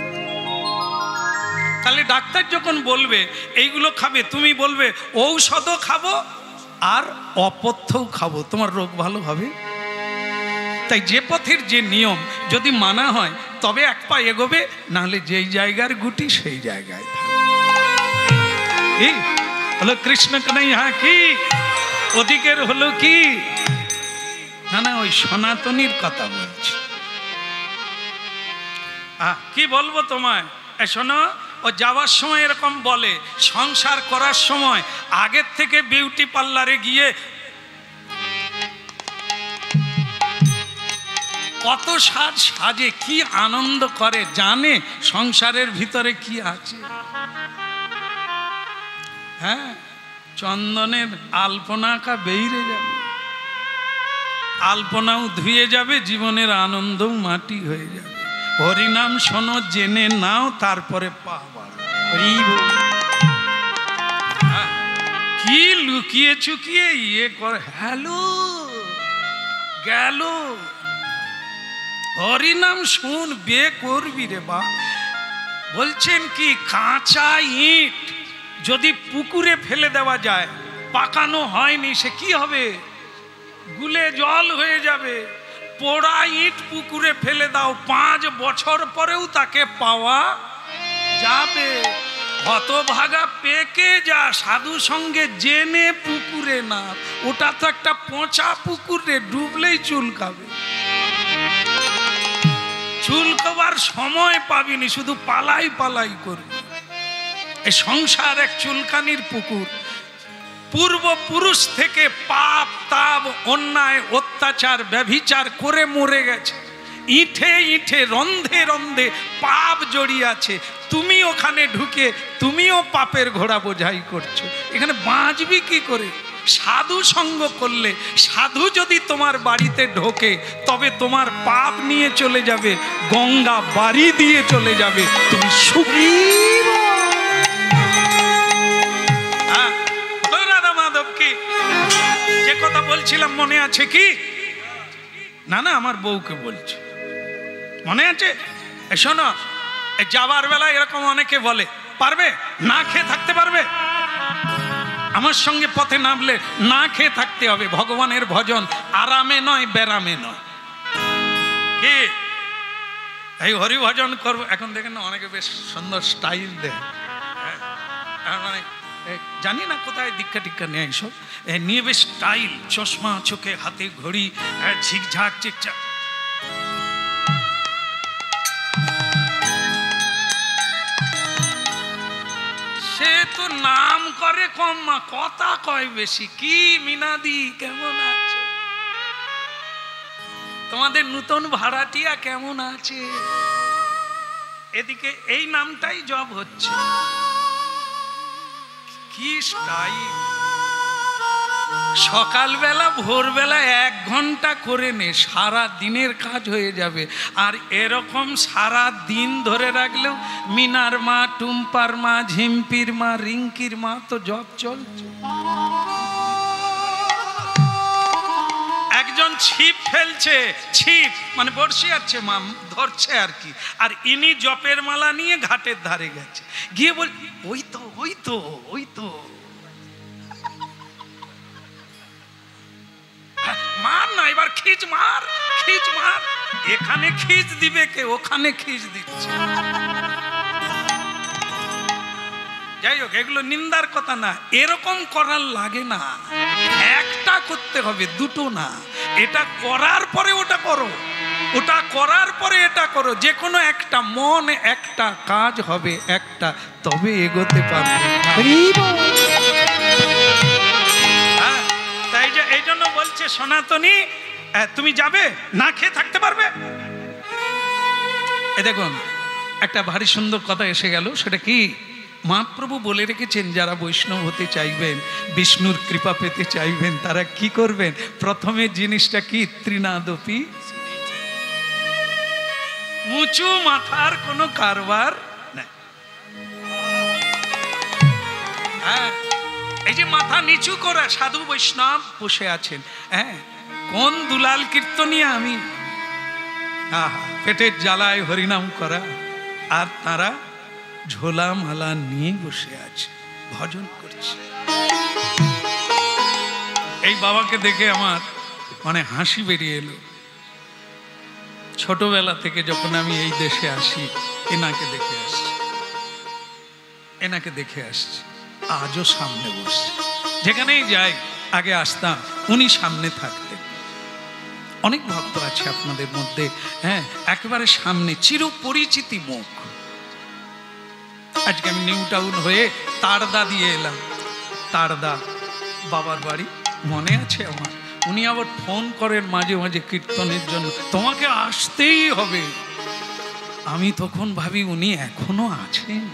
তাহলে ডাক্তার যখন বলবে এইগুলো খাবে, তুমি বলবে ঔষধও খাবো আর অপথ্যও খাবো, তোমার রোগ ভালো হবে? তাই যে পথের যে নিয়ম যদি মানা হয় তবে এক পা এগোবে, নাহলে যেই জায়গার গুটি সেই জায়গায় থাকবে। হলো কৃষ্ণ কানাইয়া কি, ওদিকের হলো কি না, না ওই সনাতনীর কথা বলছি। কি বলবো তোমায়, শোনো, ও যাওয়ার সময় এরকম বলে, সংসার করার সময় আগের থেকে বিউটি পার্লারে গিয়ে কত সাজ সাজে, কি আনন্দ করে, জানে সংসারের ভিতরে কি আছে। হ্যাঁ, চন্দনের আলপনাকা বেইরে যাবে, আলপনাও ধুয়ে যাবে, জীবনের আনন্দও মাটি হয়ে যাবে। হরিনাম শোনো, জেনে নাও, তারপরে পা বাড়াও। কি লুকিয়ে চুকিয়ে ইয়ে করে, হ্যালো গেল, হরিনাম শুন, বে করবি রে বা। বলছেন কি, কাঁচা ইট যদি পুকুরে ফেলে দেওয়া যায়, পাকানো হয়নি, সে কি হবে? গুলে জল হয়ে যাবে। পোড়া ইট পুকুরে ফেলে দাও, 5 বছর পরেও তাকে পাওয়া যাবে। হতভাগা পেকে যা, সাধু সঙ্গে জেনে পুকুরে না, ওটা তো একটা পচা পুকুরে, ডুবলেই চুলকাবে। চুলকাবার সময় পাবিনি, শুধু পালাই পালাই করবি। এই সংসার এক চুলকানির পুকুর। পূর্বপুরুষ থেকে পাপ তাপ অন্যায় অত্যাচার ব্যভিচার করে মরে গেছে, ইঁঠে ইঁঠে রন্ধে রন্ধে পাপ জড়িয়ে আছে। তুমি ওখানে ঢুকে তুমিও পাপের ঘোড়া বোঝাই করছো, এখানে বাঁচবি কি করে? সাধু সঙ্গ করলে, সাধু যদি তোমার বাড়িতে ঢোকে তবে তোমার পাপ নিয়ে চলে যাবে, গঙ্গা বাড়ি দিয়ে চলে যাবে, তুমি সুখী। যে কথা বলছিলাম মনে আছে কি? না না, আমার বউকে বলছি, মনে আছে? শোনো, যাবার বেলা এরকম অনেকে বলে, পারবে না খেয়ে থাকতে পারবে? আমার সঙ্গে পথে নামলে না খেয়ে থাকতে হবে। ভগবানের ভজন আরামে নয়, ব্যারামে নয়। কি এই হরি ভজন করবো? এখন দেখেন না, অনেকে বেশ সুন্দর স্টাইল দেয়, মানে জানি না কোথায় দীক্ষা টিক্ষা নেয়, সব নিয়ে বেশ স্টাইল, চশমা চোখে, হাতে ঘড়ি, ঝিকঝাক চিকচাক। সে তো নাম করে কম, মা কথা কয় বেশি। কি মিনাদি, কেমন আছে? তোমাদের নতুন ভাড়াটিয়া কেমন আছে? এদিকে এই নামটাই জব হচ্ছে। কি স্টাইল! সকালবেলা ভোরবেলা 1 ঘন্টা করে নে, সারা দিনের কাজ হয়ে যাবে। আর এরকম সারা দিন ধরে রাখলেও মিনার মা, টুম্পার মা, ঝিম্পির মা, রিঙ্কির মা তো জব চলছে। একজন ছিপ ফেলছে, ছিপ মানে বড়শি আছে, মা ধরছে আর কি, আর ইনি জপের মালা নিয়ে ঘাটের ধারে গেছে, গিয়ে বল ওই তো ওই তো ওই তো, মার না, এবার খিচ মার, খিচ মার। এখানে খিচ দিবে কে? ওখানে খিচ দিচ্ছে। যাই হোক, এগুলো নিন্দার কথা না, এরকম করার লাগে না। একটা করতে হবে, দুটো না। এটা করার পরে ওটা করো, ওটা করার পরে এটা করো, যে কোনো একটা। মন একটা, কাজ হবে একটা, তবে এগোতে পারবে। হ্যাঁ, তাই যে এই জন্য বলছে সনাতনী, তুমি যাবে না খেয়ে থাকতে পারবে? এ দেখুন, একটা ভারী সুন্দর কথা এসে গেল। সেটা কি? মহাপ্রভু বলে রেখেছেন, যারা বৈষ্ণব হতে চাইবেন, বিষ্ণুর কৃপা পেতে চাইবেন, তারা কি করবেন? প্রথমে জিনিসটা কি? ত্রিনাদপি, উঁচু মাথার কোনো কারবার নাই। হ্যাঁ, এই যে মাথা নিচু করা সাধু বৈষ্ণব বসে আছেন, হ্যাঁ, কোন দুলাল কীর্তনিয়া আমি, পেটের জ্বালায় হরিনাম করা, আর তারা ঝোলা মালা নিয়ে বসে আছে, ভজন করছে। এই বাবাকে দেখে আমার মানে হাসি বেরিয়ে এলো। ছোটবেলা থেকে যখন আমি এই দেশে আসি এনাকে দেখে আসছি, এনাকে দেখে আসছি, আজও সামনে বসছে। যেখানেই যাই আগে আসতাম, উনি সামনে থাকতেন। অনেক ভক্ত আছে আপনাদের মধ্যে, হ্যাঁ, একেবারে সামনে চিরপরিচিতি মুখ। আজকে আমি নিউ টাউন হয়ে তারদা দিয়ে এলাম, তারদা বাবার বাড়ি মনে আছে আমার। উনি আবার ফোন করেন মাঝে মাঝে কীর্তনের জন্য, তোমাকে আসতেই হবে। আমি তখন ভাবি উনি এখনো আছেন।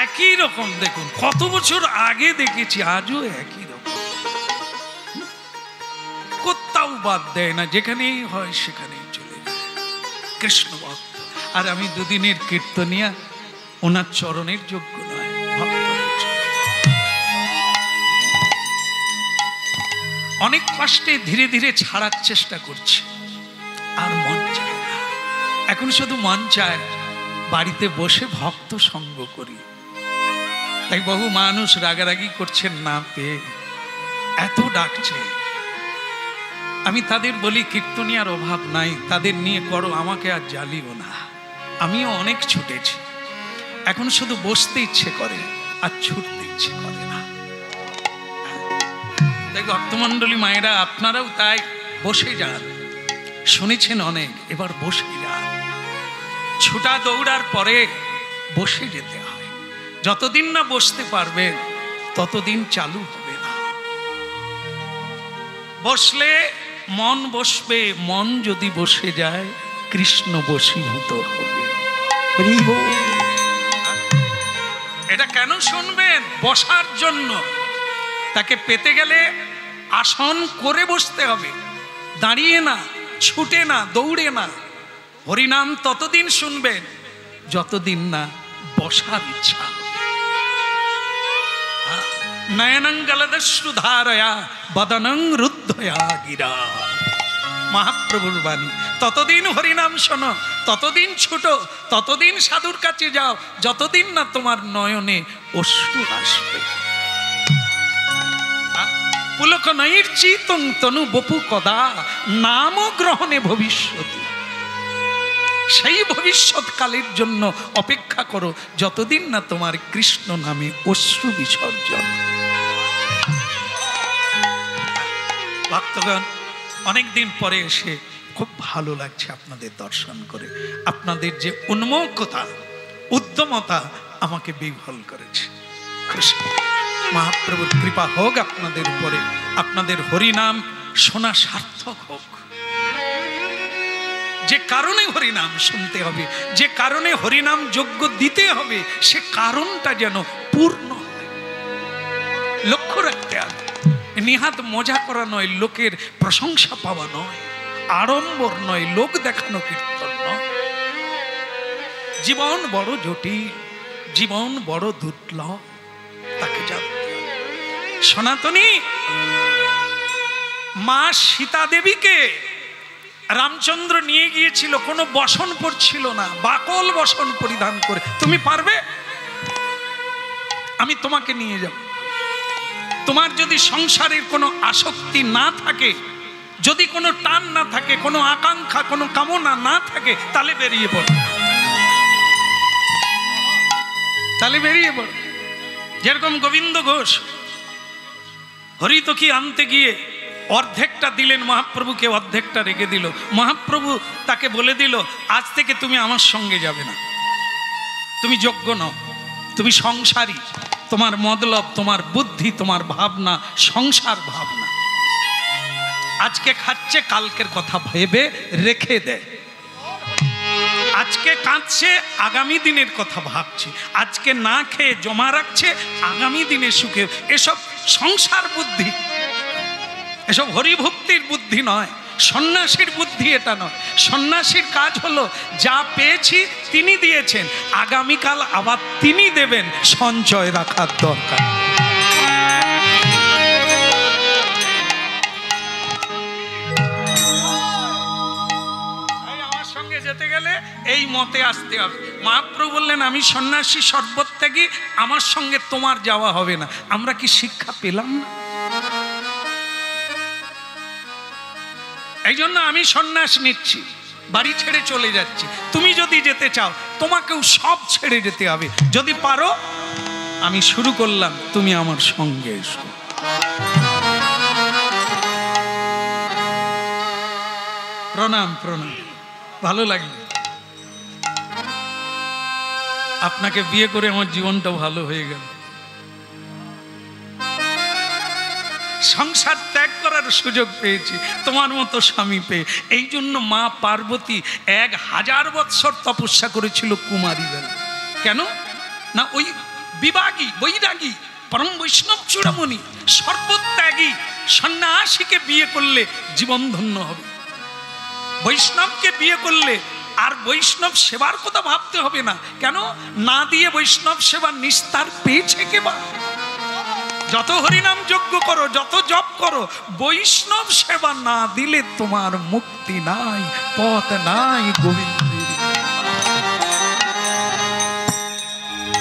একই রকম, দেখুন কত বছর আগে দেখেছি, আজও একই রকম, কোথাও বাদ দেয় না, যেখানেই হয় সেখানেই চলে যায়, কৃষ্ণ ভক্ত। আর আমি দুদিনের কীর্তনিয়া, ওনার চরণের যোগ্য নয়, ভক্ত। অনেক কষ্টে ধীরে ধীরে ছাড়ার চেষ্টা করছি, আর মন চায় না। এখন শুধু মন চায় বাড়িতে বসে ভক্ত সঙ্গ করি। তাই বহু মানুষ রাগারাগি করছেন না পেয়ে, এত ডাকছে। আমি তাদের বলি কীর্তনিয়ার অভাব নাই, তাদের নিয়ে করো, আমাকে আর জ্বালিও না। আমিও অনেক ছুটেছি, এখন শুধু বসতে ইচ্ছে করে আর ছুটতে ইচ্ছে করে না। তাই ভক্তমণ্ডলী মায়েরা, আপনারাও তাই বসে যান, শুনেছেন অনেক, এবার বসে যান। ছুটা দৌড়ার পরে বসে যেতে হয়। যতদিন না বসতে পারবেন ততদিন চালু হবে না। বসলে মন বসবে, মন যদি বসে যায় কৃষ্ণ বশীভূত হবে। এটা কেন শুনবেন? বসার জন্য। তাকে পেতে গেলে আসন করে বসতে হবে, দাঁড়িয়ে না, ছুটে না, দৌড়ে না। হরিনাম ততদিন শুনবেন যতদিন না বসার ইচ্ছা। নয়নং গলদশ্রুধারয়া বদনং রুদ্ধয়া গিরা, মহাপ্রভুর বাণী। ততদিন হরিনাম শোনো, ততদিন ছুটো, ততদিন সাধুর কাছে যাও, যতদিন না তোমার নয়নে অশ্রু আসবে। পুলক নৈর্চিতং তনু বপু কদা নাম গ্রহণে ভবিষ্যতি। সেই ভবিষ্যৎ কালের জন্য অপেক্ষা করো, যতদিন না তোমার কৃষ্ণ নামে অশ্রু বিসর্জন। ভক্তগণ, অনেকদিন পরে এসে খুব ভালো লাগছে আপনাদের দর্শন করে। আপনাদের যে উন্মুখতা, উদ্যমতা আমাকে বিহ্বল করেছে। খুশি। মহাপ্রভুর কৃপা হোক আপনাদের উপরে, আপনাদের হরিনাম শোনা সার্থক হোক। যে কারণে হরিনাম শুনতে হবে, যে কারণে হরিনাম যজ্ঞ দিতে হবে, সে কারণটা যেন পূর্ণ হয়। লক্ষ্য রাখতে হবে, নিহাত মজা করা নয়, লোকের প্রশংসা পাওয়া নয়, আড়ম্বর নয়, লোক দেখানো কীর্তন নয়। জীবন বড় জটিল, জীবন বড় দুর্লভ, তাকে জানতে হবে। সনাতনী মা সীতা দেবীকে রামচন্দ্র নিয়ে গিয়েছিল, কোনো বসন পরছিল না, বাকল বসন পরিধান করে। তুমি পারবে? আমি তোমাকে নিয়ে যাব। তোমার যদি সংসারের কোনো আসক্তি না থাকে, যদি কোনো টান না থাকে, কোনো আকাঙ্ক্ষা, কোনো কামনা না থাকে, তাহলে বেরিয়ে পড়ো, তাহলে বেরিয়ে পড়ো। যেরকম গোবিন্দ ঘোষ হরিতকি আনতে গিয়ে অর্ধেকটা দিলেন মহাপ্রভুকে, অর্ধেকটা রেখে দিল। মহাপ্রভু তাকে বলে দিল, আজ থেকে তুমি আমার সঙ্গে যাবে না, তুমি যোগ্য নও, তুমি সংসারী, তোমার মতলব, তোমার বুদ্ধি, তোমার ভাবনা সংসার ভাবনা। আজকে খাচ্ছে, কালকের কথা ভেবে রেখে দেয়। আজকে কাঁদছে, আগামী দিনের কথা ভাবছে। আজকে না খেয়ে জমা রাখছে, আগামী দিনে সুখে। এসব সংসার বুদ্ধি, এসব হরিভক্তির বুদ্ধি নয়। সন্ন্যাসীর বুদ্ধি এটা নয়। সন্ন্যাসীর কাজ হলো যা পেয়েছি তিনি দিয়েছেন, আগামীকাল আবার তিনি দেবেন, সঞ্চয় রাখার দরকার। আমার সঙ্গে যেতে গেলে এই মতে আসতে হবে। মহাপ্রভু বললেন আমি সন্ন্যাসী সর্বত্যাগী, আমার সঙ্গে তোমার যাওয়া হবে না। আমরা কি শিক্ষা পেলাম না? এই জন্য আমি সন্ন্যাস নিচ্ছি, বাড়ি ছেড়ে চলে যাচ্ছি। তুমি যদি যেতে চাও তোমাকেও সব ছেড়ে যেতে হবে। যদি পারো আমি শুরু করলাম, তুমি আমার সঙ্গে এসো। প্রণাম প্রণাম, ভালো লাগলো। আপনাকে বিয়ে করে আমার জীবনটা ভালো হয়ে গেল। সংসার ত্যাগ করার সুযোগ পেয়েছি তোমার মতো স্বামী পেয়ে। এই জন্য মা পার্বতী 1000 বৎসর তপস্যা করেছিল কুমারী বেলা। কেন না, ওই বিভাগী বৈরাগী পরম বৈষ্ণব চূড়ামণি সর্বত্যাগী সন্ন্যাসীকে বিয়ে করলে জীবন ধন্য হবে। বৈষ্ণবকে বিয়ে করলে আর বৈষ্ণব সেবার কথা ভাবতে হবে না। কেন না দিয়ে বৈষ্ণব সেবার নিস্তার পেয়েছে কেবা? যত হরিনাম যজ্ঞ করো, যত জপ করো, বৈষ্ণব সেবা না দিলে তোমার মুক্তি নাই, পথ নাই গোবিন্দের।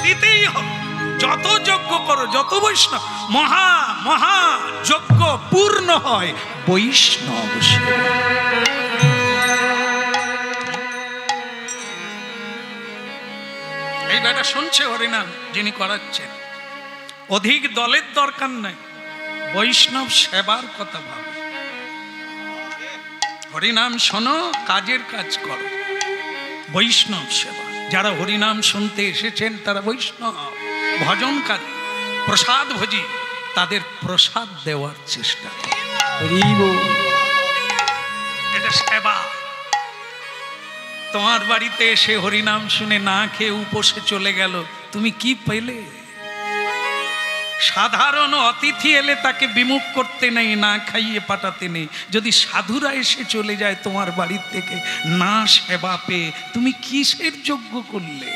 দিতেই হবে। যত যজ্ঞ করো, যত বৈষ্ণব, মহা মহা যজ্ঞ পূর্ণ হয় বৈষ্ণব সেবা। এই বেটা শুনছে হরিনাম যিনি করাচ্ছেন, অধিক দলের দরকার নাই, বৈষ্ণব সেবার কথা ভাবো। হরিনাম শোনো, কাজের কাজ করো, বৈষ্ণব সেবা। যারা হরিনাম শুনতে এসেছেন তারা বৈষ্ণব ভজনকারী, প্রসাদ ভোজি, তাদের প্রসাদ দেওয়ার চেষ্টা করো। এটা সেবা। তোমার বাড়িতে এসে হরিনাম শুনে না খেয়ে উপসে চলে গেল, তুমি কি পেলে? সাধারণ অতিথি এলে তাকে বিমুখ করতে নেই, না খাইয়ে পাঠাতে নেই। যদি সাধুরা এসে চলে যায় তোমার বাড়ির থেকে না সেবা পেয়ে, তুমি কিসের যোগ্য করলে?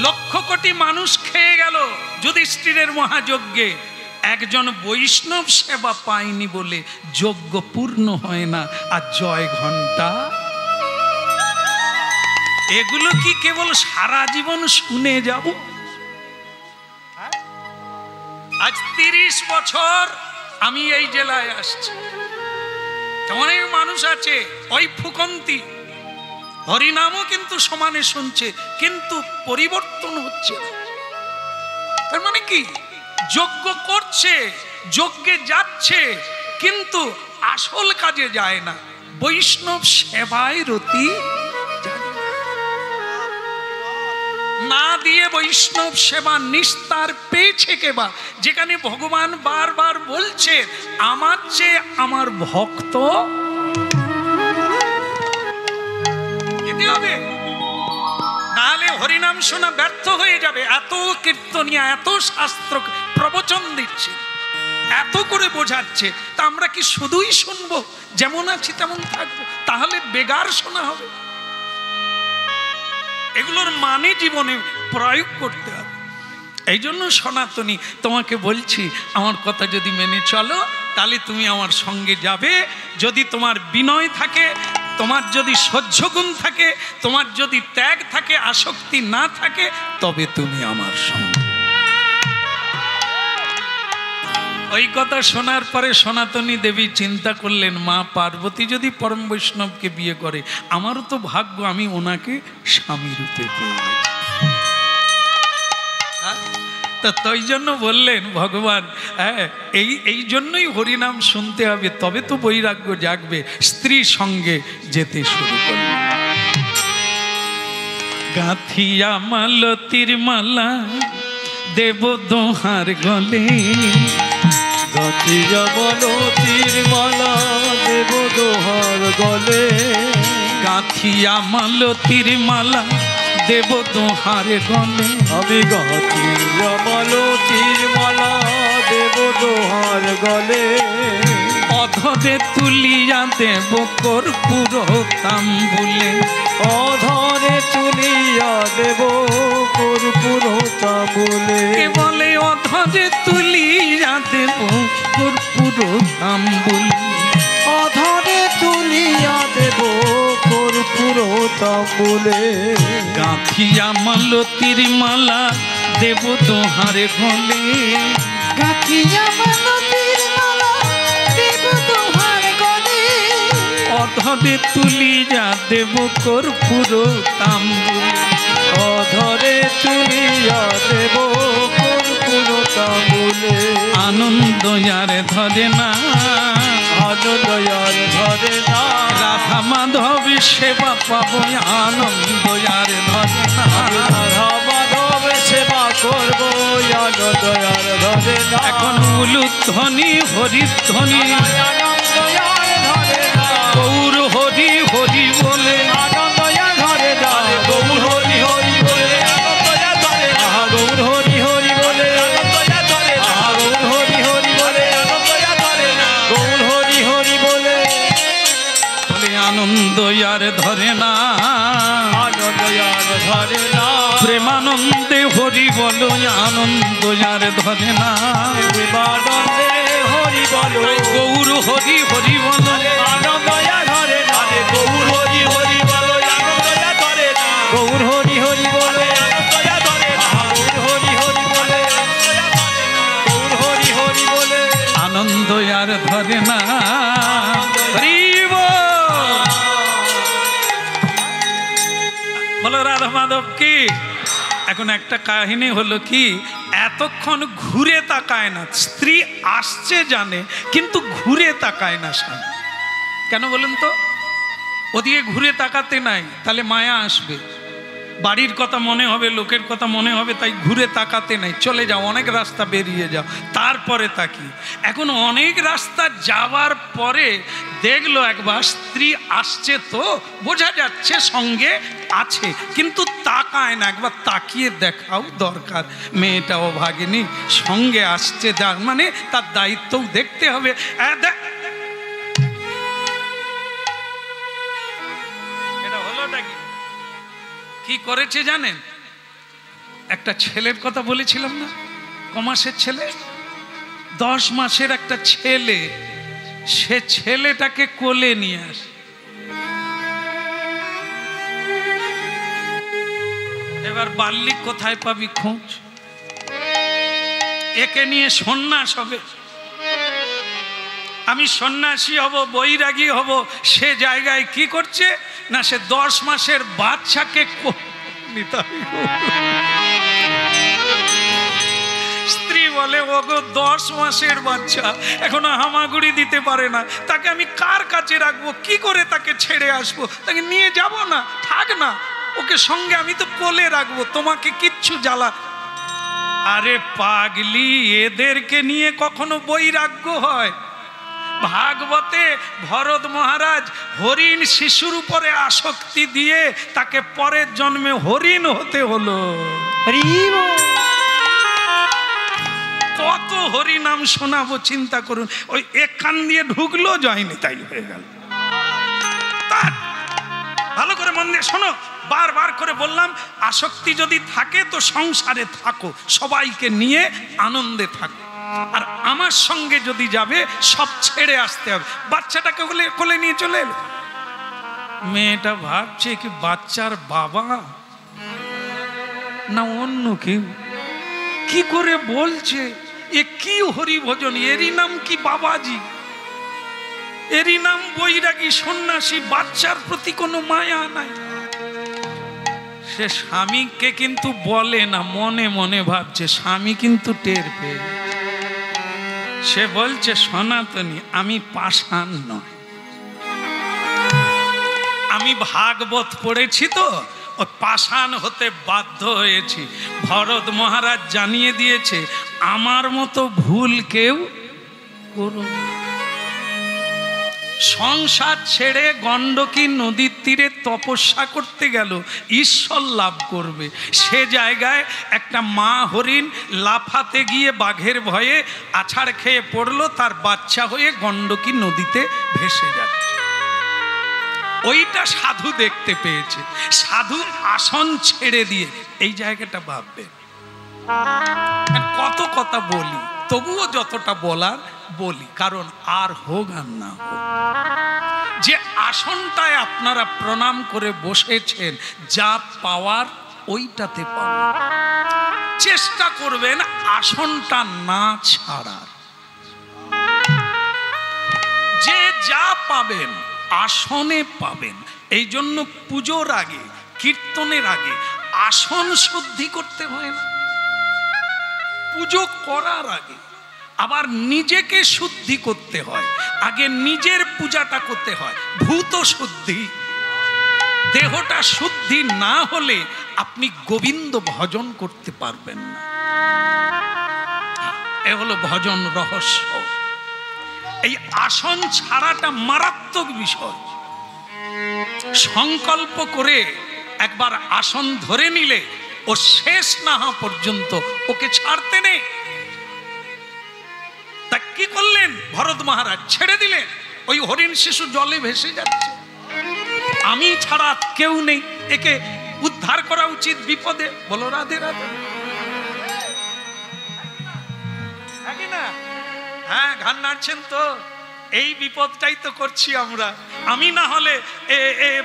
লক্ষ কোটি মানুষ খেয়ে গেল যুধিষ্ঠিরের মহাযজ্ঞে, একজন বৈষ্ণব সেবা পায়নি বলে যজ্ঞ পূর্ণ হয় না। আর জয় ঘণ্টা, এগুলো কি কেবল সারা জীবন শুনে যাব? আজ 30 বছর আমি এই জেলায় আসছি, অনেক মানুষ আছে ওই ফুকন্তি হরিনামও কিন্তু সমানে শুনছে, কিন্তু পরিবর্তন হচ্ছে না। তার মানে কি, যজ্ঞ করছে, যজ্ঞে যাচ্ছে, কিন্তু আসল কাজে যায় না, বৈষ্ণব সেবায় রতি না দিয়ে বৈষ্ণব সেবা নিস্তার পেয়েছে কেবা? যেখানে ভগবান বারবার বলছে আমার চেয়ে আমার ভক্ত যেতে হবে, নাহলে হরিনাম শোনা ব্যর্থ হয়ে যাবে। এত কীর্তনিয়া, এত শাস্ত্র প্রবচন দিচ্ছে, এত করে বোঝাচ্ছে, তা আমরা কি শুধুই শুনবো, যেমন আছি তেমন থাকবো? তাহলে বেগার শোনা হবে। এগুলোর মানে জীবনে প্রয়োগ করতে হবে। এই জন্য সনাতনী তোমাকে বলছি, আমার কথা যদি মেনে চলো তাহলে তুমি আমার সঙ্গে যাবে। যদি তোমার বিনয় থাকে, তোমার যদি সহ্য গুণ থাকে, তোমার যদি ত্যাগ থাকে, আসক্তি না থাকে, তবে তুমি আমার সঙ্গে। ওই কথা শোনার পরে সনাতনী দেবী চিন্তা করলেন, মা পার্বতী যদি পরম বৈষ্ণবকে বিয়ে করে, আমারও তো ভাগ্য, আমি ওনাকে স্বামী রূপে পেয়ে গেছি। তা তাই জন্য বললেন ভগবান, হ্যাঁ এই জন্যই হরিনাম শুনতে হবে, তবে তো বৈরাগ্য জাগবে। স্ত্রী সঙ্গে যেতে শুরু করলেন। গাঁথিয়া মালতীর মালা দেব দোহার গলে, গাঁথিয়া মালতীর মালা দেব দোহার গলে, গাঁথিয়া মালতীর মালা দেব দোহার গলে, আমি গাঁথিয়া মালতীর মালা দেব দোহার গলে, অধরে তুলিয়া দেব কর্পূর তাম্বুলে। অধরে তুলিয়া দেব কর্পূর তাম্বুলে। কে বলে অধরে তুলিয়া দেব কর্পূর তাম্বুলে। অধরে তুলিয়া দেব কর্পূর তাম্বুলে। গাঁথিয়া মালতীর মালা দেব দোহারে গলে। গাঁথিয়া মালতীর মালা দেব দোহার গলে। অধরে তুলিয়া দেব কর্পূর তাম্বুলে। অধরে তুলিয়া দেব কর্পূর তাম্বুলে। আনন্দ আর ধরে না, আনন্দ আর ধরে না। রাধা মাধব সেবা পাবো, আনন্দ আর ধরে না। রাধা মাধব সেবা করব, আনন্দ আর ধরে না। এখন উলুধ্বনি হরিধ্বনি, আনন্দ আর ধরে না। গৌর হরি হরি বলে। আনন্দ আর ধরে না। গৌর হরি হরি বলে আনন্দ আর ধরে না। গৌর হরি হরি বলে আনন্দ আর ধরে না। গৌর হরি হরি বলে আনন্দ আর ধরে না। গৌর হরি হরি বলে বলে আনন্দ আর ধরে না। আনন্দ আর ধরে না। প্রেমানন্দে হরি বলো, আনন্দ আর ধরে না। প্রেমানন্দে হরি বলো, গৌর হরি হরি বলো। আনন্দ আর ধরে না। গৌর হরি হরি বলো, আনন্দ আর ধরে না। গৌর হরি হরি বলে আনন্দ আর ধরে না। গৌর হরি হরি বলে গৌর হরি হরি বলে আনন্দ আর ধরে না। হরি বল। বলো রাধা মাধব কি। এখন একটা কাহিনী হলো কি, এতক্ষণ ঘুরে তাকায় না স্ত্রী, আসছে জানে কিন্তু ঘুরে তাকায় না স্বামী। কেন বলুন তো? ওদিকে ঘুরে তাকাতে নাই, তাহলে মায়া আসবে, বাড়ির কথা মনে হবে, লোকের কথা মনে হবে, তাই ঘুরে তাকাতে নাই। চলে যাও, অনেক রাস্তা বেরিয়ে যাও, তারপরে তাকি। এখন অনেক রাস্তা যাওয়ার পরে দেখলো একবার স্ত্রী আসছে, তো বোঝা যাচ্ছে সঙ্গে আছে, কিন্তু তাকায় না। একবার তাকিয়ে দেখাও দরকার, মেয়েটা অভাগিনী সঙ্গে আসছে, যার মানে তার দায়িত্বও দেখতে হবে। এটা হলোটা কি? কি করেছে জানেন? একটা ছেলের কথা বলেছিলাম না, কমাসের ছেলে, 10 মাসের একটা ছেলে, সে ছেলেটাকে কোলে নিয়ে আসে। এবার বাল্যিক কোথায় পাবি খোঁজ? একে নিয়ে সন্ন্যাস হবে, আমি সন্ন্যাসী হব, বৈরাগী হব, সে জায়গায় কি করছে না, সে 10 মাসের বাচ্চাকে স্ত্রী বলে, ওগো 10 মাসের বাচ্চা এখনো হামাগুড়ি দিতে পারে না, তাকে আমি কার কাছে রাখবো, কি করে তাকে ছেড়ে আসবো? তাকে নিয়ে যাব না, থাক না, ওকে সঙ্গে আমি তো কোলে রাখবো, তোমাকে কিচ্ছু জ্বালা। আরে পাগলি, এদেরকে নিয়ে কখনো বৈরাগ্য হয়? ভাগবতে ভরত মহারাজ হরিণ শিশুর উপরে আসক্তি দিয়ে তাকে পরের জন্মে হরিণ হতে হলো। কত হরিনাম শোনাবো, চিন্তা করুন। ওই এক কান দিয়ে ঢুকলো, যায়নি, তাই হয়ে গেল। ভালো করে মন দিয়ে শোনো, বারবার করে বললাম, আসক্তি যদি থাকে তো সংসারে থাকো, সবাইকে নিয়ে আনন্দে থাকো, আর আমার সঙ্গে যদি যাবে সব ছেড়ে আসতে হবে। বাচ্চাটাকে কোলে নিয়ে চলে এলো। মেয়েটা ভাবছে কি বাচ্চার বাবা না অন্য কেউ, কি করে বলছে, এ কি হরিভজন, এরই নাম কি বাবাজি, এরই নাম বৈরাগী সন্ন্যাসী, বাচ্চার প্রতি কোনো মায়া নাই। সে স্বামীকে কিন্তু বলে না, মনে মনে ভাবছে, স্বামী কিন্তু টের পেয়ে। সে বলছে, সনাতনী আমি পাষাণ নয়, আমি ভাগবত পড়েছি তো ও পাষাণ হতে বাধ্য হয়েছি। ভরত মহারাজ জানিয়ে দিয়েছে, আমার মতো ভুল কেউ করো না। সংসার ছেড়ে গণ্ডকী নদীর তীরে তপস্যা করতে গেল, ঈশ্বর লাভ করবে। সে জায়গায় একটা মা হরিণ লাফাতে গিয়ে বাঘের ভয়ে আছাড় খেয়ে পড়লো, তার বাচ্চা হয়ে গণ্ডকী নদীতে ভেসে যাচ্ছে। ওইটা সাধু দেখতে পেয়েছে। সাধু আসন ছেড়ে দিয়ে, এই জায়গাটা ভাববে। কত কথা বলি, তবুও যতটা বলার বলি, কারণ আর হোক আর না হোক, যে আসনটায় আপনারা প্রণাম করে বসেছেন, যা পাওয়ার ওইটাতে পাবেন। চেষ্টা করবেন আসনটা না ছাড়ার। যে যা পাবেন আসনে পাবেন। এই জন্য পুজোর আগে, কীর্তনের আগে আসন শুদ্ধি করতে হয় না? পুজো করার আগে আবার নিজেকে শুদ্ধি করতে হয়। আগে নিজের পূজাটা করতে হয়, ভূত শুদ্ধি। দেহটা শুদ্ধি না হলে আপনি গোবিন্দ ভজন করতে পারবেন না। এ হলো ভজন রহস্য। এই আসন ছাড়াটা মারাত্মক বিষয়। সংকল্প করে একবার আসন ধরে নিলে ও শেষ না হওয়া পর্যন্ত ওকে ছাড়তে নেই। তা কি করলেন ভরত মহারাজ? ছেড়ে দিলেন। ওই হরিণ শিশু জলে ভেসে যাচ্ছে, আমি ছাড়া কেউ নেই, একে উদ্ধার করা উচিত বিপদে। বলো রাধে রাধে। না হ্যাঁ, ঘান নাড়ছেন তো, এই বিপদটাই তো করছি আমরা। আমি না হলে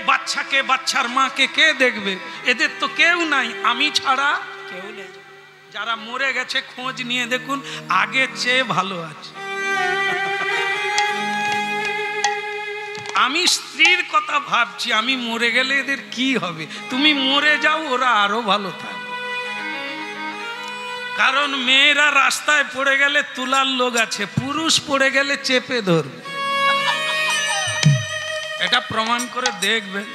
বাচ্চাকে, বাচ্চার মাকে কে দেখবে? এদের তো কেউ নাই, আমি ছাড়া কেউ নেই। যারা মরে গেছে খোঁজ নিয়ে দেখুন, আগে চেয়ে ভালো আছে। আমি স্ত্রীর কথা ভাবছি, আমি মরে গেলে এদের কি হবে? তুমি মরে যাও, ওরা আরো ভালো থাকে। কারণ মেয়েরা রাস্তায় পড়ে গেলে তুলার লোক আছে, পুরুষ পড়ে গেলে চেপে ধরবে। এটা প্রমাণ করে দেখবেন।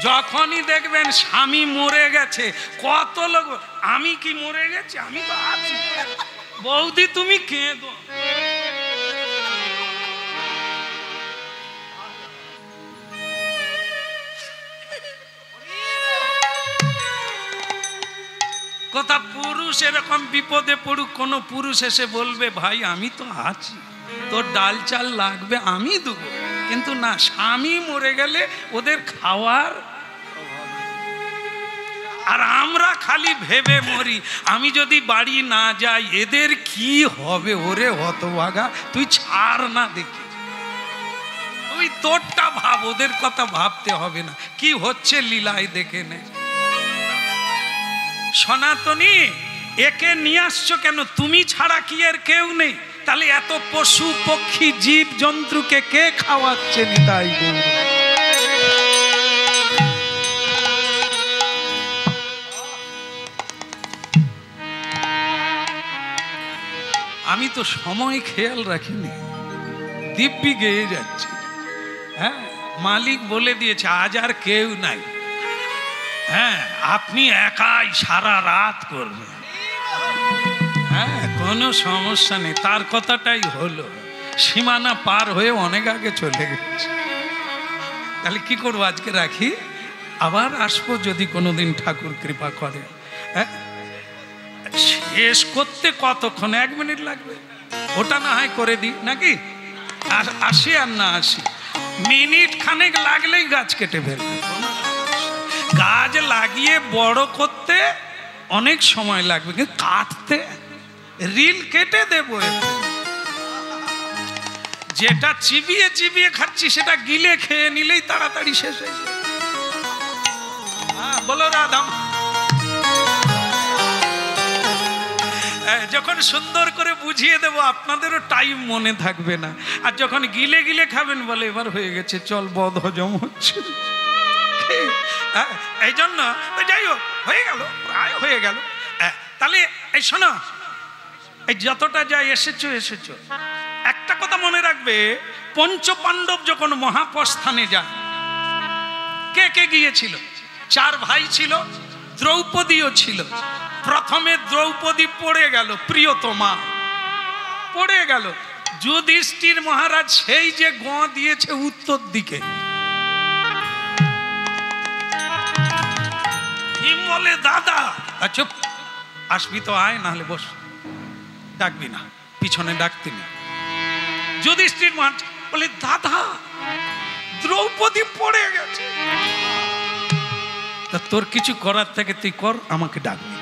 যখনই দেখবেন স্বামী মরে গেছে, কত লোক, আমি কি মরে গেছি? আমি তো আছি। বৌদি তুমি কেঁদো। কথা পুরুষ এরকম বিপদে পড়ুক, কোন পুরুষ এসে বলবে ভাই আমি তো আছি, তোর ডাল চাল লাগবে আমি দেবো, কিন্তু না, স্বামী মরে গেলে ওদের খাওয়ার। আর আমরা খালি ভেবে মরি, আমি যদি বাড়ি না যাই এদের কি হবে? ওরে হতভাগা, তুই ছাড় না দেখি, তুই তোরটা ভাব, ওদের কথা ভাবতে হবে না। কি হচ্ছে লীলায় দেখে নে। সনাতনী, একে নিয়ে আসছো কেন? তুমি ছাড়া কি এর কেউ নেই? তাহলে এত পশু পক্ষী জীব জন্তুকে কে খাওয়াচ্ছে? নিতাই গৌর। আমি তো সময় খেয়াল রাখিনি, দিব্যি গেয়ে যাচ্ছে। হ্যাঁ, মালিক বলে দিয়েছে আজ আর কেউ নাই। হ্যাঁ, আপনি একাই সারা রাত করবেন। হ্যাঁ, কোনো সমস্যা নেই। তার কথাটাই হলো, সীমানা পার হয়ে অনেক আগে চলে গেছে। তাহলে কি করবো? আজকে রাখি, আবার আসবো যদি কোনোদিন ঠাকুর কৃপা করে। হ্যাঁ, শেষ করতে কতক্ষণ? 1 মিনিট লাগবে, ওটা না হয় করে দিই নাকি? আসি আর না আসি, মিনিট খানেক লাগলেই গাছ কেটে ফেলবে। গাছ লাগিয়ে বড় করতে অনেক সময় লাগবে, কিন্তু কাটতে রিল কেটে দেবো। যেটা চিবিয়ে চিবিয়ে খাচ্ছি সেটা গিলে খেয়ে নিলেই তাড়াতাড়ি শেষ হয়ে যায়। বলো রাধা। যখন সুন্দর করে বুঝিয়ে দেবো আপনাদেরও টাইম মনে থাকবে না। আর যখন গিলে গিলে খাবেন বলে এবার হয়ে গেছে, চল বদ হজম হচ্ছে। এই জন্য যাই হোক, হয়ে গেল, প্রায় হয়ে গেল। তাহলে এই শোনো, এই যতটা যাই এসেছো এসেছো, একটা কথা মনে রাখবে, পঞ্চপাণ্ডব যখন মহাপ্রস্থানে যায়, কে কে গিয়েছিল? 4 ভাই ছিল, দ্রৌপদীও ছিল। প্রথমে দ্রৌপদী পড়ে গেল, প্রিয়তমা পড়ে গেল। যুধিষ্ঠির মহারাজ সেই যে গোঁ দিয়েছে উত্তর দিকে, ভীম বলে দাদা, চুপ, আসবি তো আয়, না হলে বস, ডাকবি না, পিছনে ডাকতি না। যুধিষ্ঠির মহারাজ বলে দাদা দ্রৌপদী পড়ে গেছে, তা তোর কিছু করার থেকে তুই কর, আমাকে ডাকবি।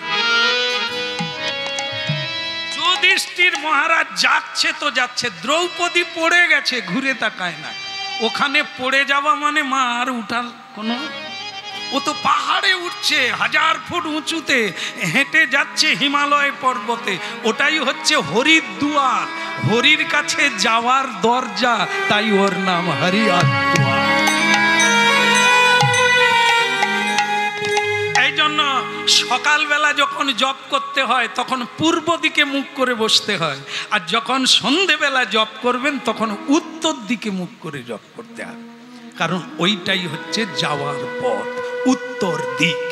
যুধিষ্ঠির মহারাজ যাচ্ছে তো যাচ্ছে, দ্রৌপদী পড়ে গেছে, ঘুরে তাকায় না। ওখানে পড়ে যাওয়া মানে মা আর উঠার কোনো, ও তো পাহাড়ে উঠছে, 1000 ফুট উঁচুতে হেঁটে যাচ্ছে হিমালয় পর্বতে, ওটাই হচ্ছে হরির দুয়ার, হরির কাছে যাওয়ার দরজা, তাই ওর নাম হরিয়ার দুয়ার। এই জন্য সকালবেলা যখন জপ করতে হয় তখন পূর্ব দিকে মুখ করে বসতে হয়, আর যখন সন্ধেবেলা জপ করবেন তখন উত্তর দিকে মুখ করে জপ করতে হয়, কারণ ওইটাই হচ্ছে যাওয়ার পথ, উত্তর দিক।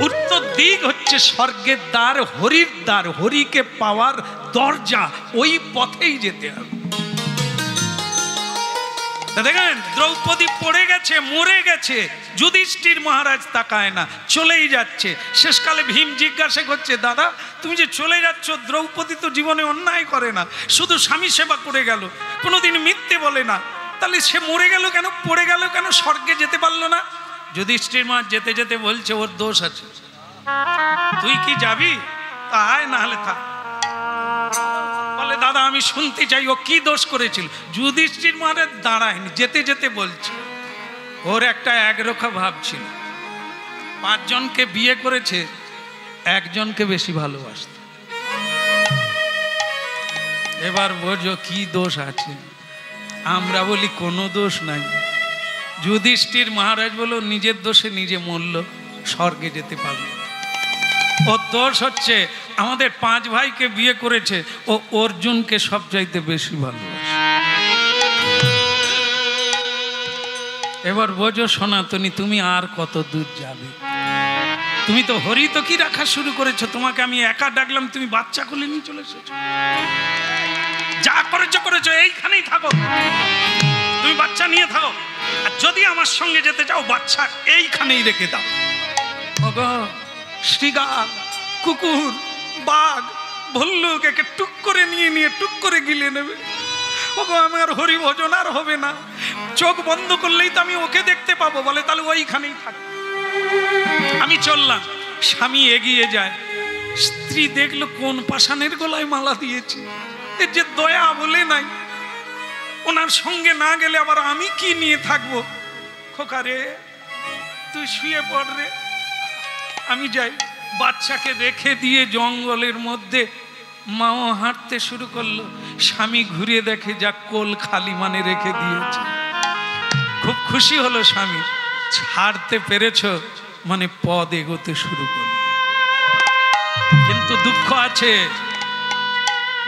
উত্তর দিক হচ্ছে স্বর্গের দ্বার, হরির দ্বার, হরিকে পাওয়ার দরজা, ওই পথেই যেতে হবে। দেখেন দ্রৌপদী পড়ে গেছে, মরে গেছে, যুধিষ্ঠির মহারাজ তাকায় না, চলেই যাচ্ছে। শেষকালে ভীম জিজ্ঞাসা করছে, দাদা তুমি যে চলে যাচ্ছ, দ্রৌপদী তো জীবনে অন্যায় করে না, শুধু স্বামী সেবা করে গেল, কোনোদিন মিথ্যে বলে না, তাহলে সে মরে গেল কেন, পড়ে গেল কেন, স্বর্গে যেতে পারলো না? যুধিষ্ঠির মহারাজ যেতে যেতে বলছে, ওর দোষ আছে, তুই কি যাবি? আয়, না হলে থাক। বলে দাদা আমি শুনতে চাই, ও কি দোষ করেছিল? যুধিষ্ঠির মহারাজ দাঁড়ায়নি, যেতে যেতে বলছে, ওর একটা একরোখা ভাব ছিল, 5 জনকে বিয়ে করেছে, একজনকে বেশি ভালোবাসত। এবার বোঝো কি দোষ আছে। আমরা বলি কোনো দোষ নাই, যুধিষ্ঠির মহারাজ বলো নিজের দোষে নিজে মরল, স্বর্গে যেতে পারল। ওর দোষ হচ্ছে আমাদের 5 ভাইকে বিয়ে করেছে, ও অর্জুনকে সবচাইতে বেশি ভালোবাসে। এবার বোঝো সনাতনী, তুমি আর কত দূর যাবে? তুমি তো হরি তো কি রাখা শুরু করেছো, তোমাকে আমি একা ডাকলাম, তুমি বাচ্চা কোলে নিয়ে চলে এসেছো। যা করেছো করেছো, এইখানেই থাকো, তুমি বাচ্চা নিয়ে থাকো, আর যদি আমার সঙ্গে যেতে চাও বাচ্চা এইখানেই রেখে দাও। শ্রীগাল, কুকুর, বাঘ, ভল্লুক একে টুক করে নিয়ে টুক করে গিলে নেবে। ওগো আমার হরি ভজন আর হবে না, চোখ বন্ধ করলেই তো আমি ওকে দেখতে পাবো। বলে তাহলে ওইখানেই থাক, আমি চললাম। স্বামী এগিয়ে যায়, স্ত্রী দেখলো কোন পাষাণের গলায় মালা দিয়েছে, এর যে দয়া বলে নাই, ওনার সঙ্গে না গেলে আবার আমি কি নিয়ে থাকবো? খোকা রে তুই শুয়ে পড় রে, আমি যাই। বাচ্চাকে রেখে দিয়ে জঙ্গলের মধ্যে মাও হাঁটতে শুরু করলো। স্বামী ঘুরে দেখে যা কোল খালি, মানে রেখে দিয়েছে। খুব খুশি হলো স্বামী, ছাড়তে পেরেছ মানে পদ এগোতে শুরু করলো। কিন্তু দুঃখ আছে,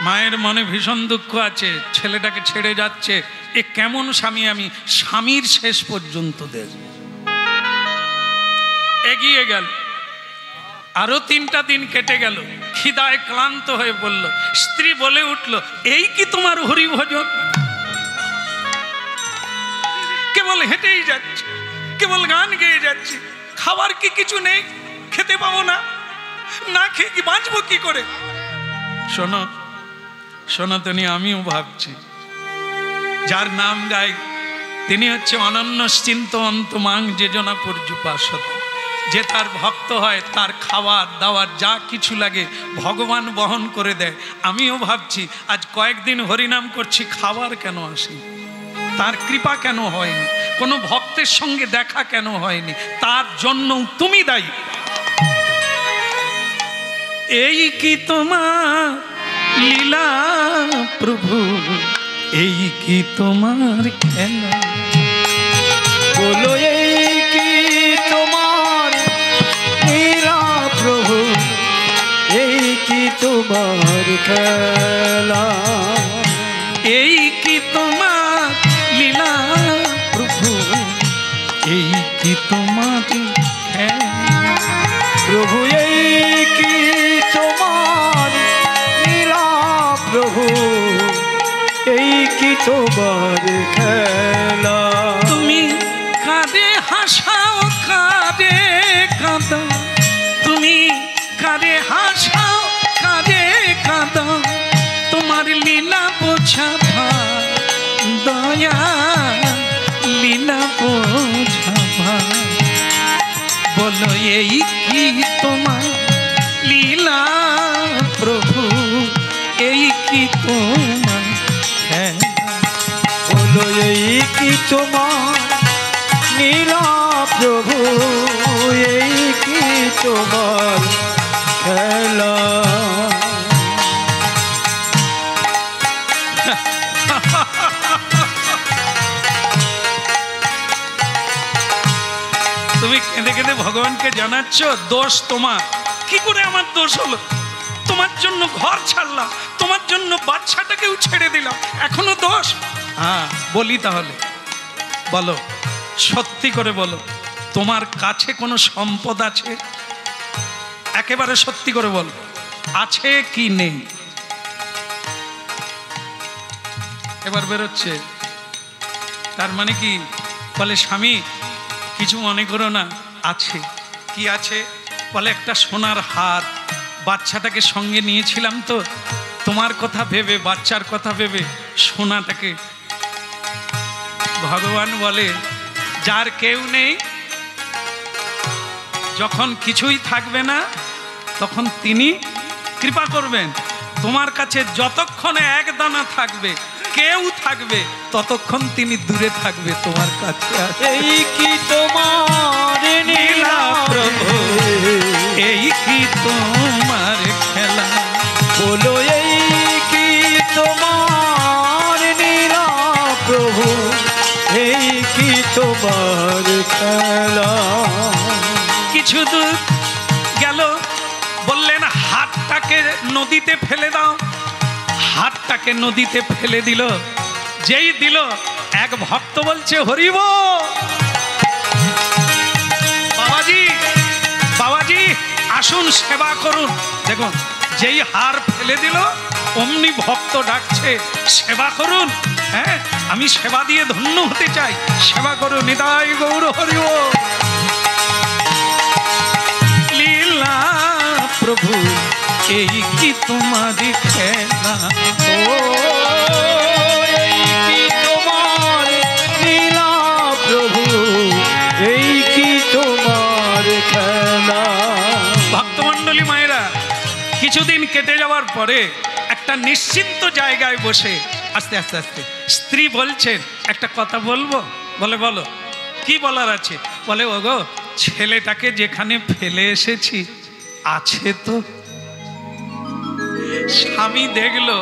মায়ের মনে ভীষণ দুঃখ আছে, ছেলেটাকে ছেড়ে যাচ্ছে, এ কেমন স্বামী আমি, স্বামীর শেষ পর্যন্ত দেখব। এগিয়ে গেল, আরো 3টা দিন কেটে গেল, খিদায় ক্লান্ত হয়ে বলল। স্ত্রী বলে উঠল, এই কি তোমার হরিভজন? কেবল হেঁটেই যাচ্ছে, কেবল গান গেয়ে যাচ্ছে, খাবার কি কিছু নেই? খেতে পাবো না, না খেয়ে কি বাঁচবো কি করে? শোনো সনাতনী, আমিও ভাবছি, যার নাম গাই তিনি হচ্ছে অনন্য চিন্তন্ত মাং যোজনা পর্যুপাসত। যে তার ভক্ত হয় তার খাবার দাওয়ার যা কিছু লাগে ভগবান বহন করে দেয়। আমিও ভাবছি আজ কয়েকদিন হরিনাম করছি, খাবার কেন আসেনি? তার কৃপা কেন হয়নি? কোনো ভক্তের সঙ্গে দেখা কেন হয়নি? তার জন্য তুমি দায়ী। এই কি তোমার লীলা প্রভু, এই কি তোমার খেলা? বলো এই কি তোমার লীলা প্রভু, এই কি তোমার খেলা? এই কি তোমার লীলা প্রভু, এই কি তোমার খেলা? প্রভু এই কি তোমার লীলা প্রভু, তোমার খেলা। তুমি কাঁদে হাসাও কাঁদে কাঁদাও, তুমি কাঁদে হাসাও কাঁদে কাঁদাও, তোমার লীলা বোঝা ভার দয়া লীলা বোঝা ভার। বলো এই কি তোমার লীলা প্রভু, এই কি তোমার খেলা। বলো এই কি তোমার লীলা প্রভু, এই কি তোমার খেলা। তুমি কেঁদে কেঁদে ভগবানকে জানাচ্ছ দোষ তোমার। কি করে আমার দোষ হলো? তোমার জন্য ঘর ছাড়লাম, তোমার জন্য বাচ্চাটাকেও ছেড়ে দিলাম, এখনো দোষ? হ্যাঁ বলি তাহলে, বলো সত্যি করে বলো, তোমার কাছে কোনো সম্পদ আছে? একেবারে সত্যি করে বলো, আছে কি নেই? এবার বেরোচ্ছে। তার মানে কি? বলে স্বামী কিছু মনে করো না, আছে। কি আছে? বলে একটা সোনার হার, বাচ্চাটাকে সঙ্গে নিয়েছিলাম তো, তোমার কথা ভেবে বাচ্চার কথা ভেবে সোনাটাকে। ভগবান বলে যার কেউ নেই, যখন কিছুই থাকবে না তখন তিনি কৃপা করবেন। তোমার কাছে যতক্ষণ এক দানা থাকবে, কেউ থাকবে, ততক্ষণ তিনি দূরে থাকবে তোমার কাছে। এই কি তোমার লীলা প্রভু, এই কি তোমার খেলা। বলো এই কি তোমার লীলা প্রভু, এই কি তোমার খেলা। কিছু দূর গেল, বললেন হাতটাকে নদীতে ফেলে দাও। হাতটাকে নদীতে ফেলে দিল। যেই দিল, এক ভক্ত বলছে হরিব বাবাজি, বাবাজি আসুন সেবা করুন। দেখুন যেই হার ফেলে দিল, অমনি ভক্ত ডাকছে সেবা করুন। হ্যাঁ আমি সেবা দিয়ে ধন্য হতে চাই, সেবা করুন। নিতাই গৌর হরিব। লীলা প্রভু এই কি তোমারি খেলা। ও এই কি তোমার লীলা প্রভু, এই কি তোমার খেলা। ভক্তমণ্ডলী মায়েরা, কিছুদিন কেটে যাওয়ার পরে একটা নিশ্চিন্ত জায়গায় বসে আস্তে আস্তে আস্তে স্ত্রী বলছেন একটা কথা বলবো। বলে বলো, কি বলার আছে? বলে ওগো ছেলেটাকে যেখানে ফেলে এসেছি আছে তো? স্বামী দেখলো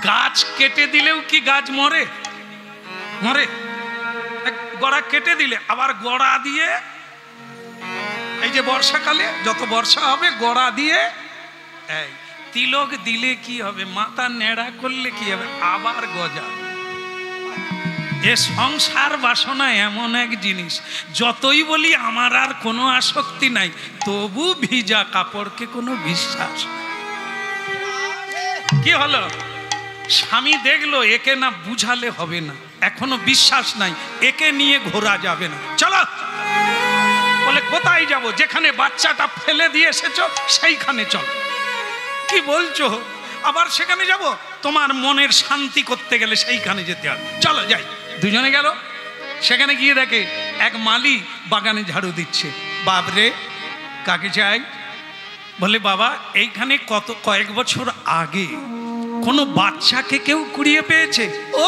গাছ কেটে দিলেও কি গাছ মরে? মরে? গড়া কেটে দিলে আবার গড়া দিয়ে, এই যে বর্ষাকালে যত বর্ষা হবে গড়া দিয়ে এই তিলক দিলে কি হবে? মাথা নেড়া করলে কি হবে? আবার গজা। এ সংসার বাসনা এমন এক জিনিস, যতই বলি আমার আর কোনো আসক্তি নাই, তবু ভিজা কাপড়কে কোনো বিশ্বাস। কি হলো? স্বামী দেখলো একে না বুঝালে হবে না, এখনো বিশ্বাস নাই, একে নিয়ে ঘোরা যাবে না, চলো। বলে কোথায় যাব? যেখানে বাচ্চাটা ফেলে দিয়ে এসেছো সেইখানে চলো। কি বলছো? আবার সেখানে যাব? তোমার মনের শান্তি করতে গেলে সেইখানে যেতে হবে, চলো যাই। দুজনে গেল। সেখানে গিয়ে দেখে এক মালি বাগানে ঝাড়ু দিচ্ছে। বাবরে কাকে চাই? বলে বাবা এইখানে কয়েক বছর আগে কোনো বাচ্চাকে কেউ কুড়িয়ে পেয়েছে? ও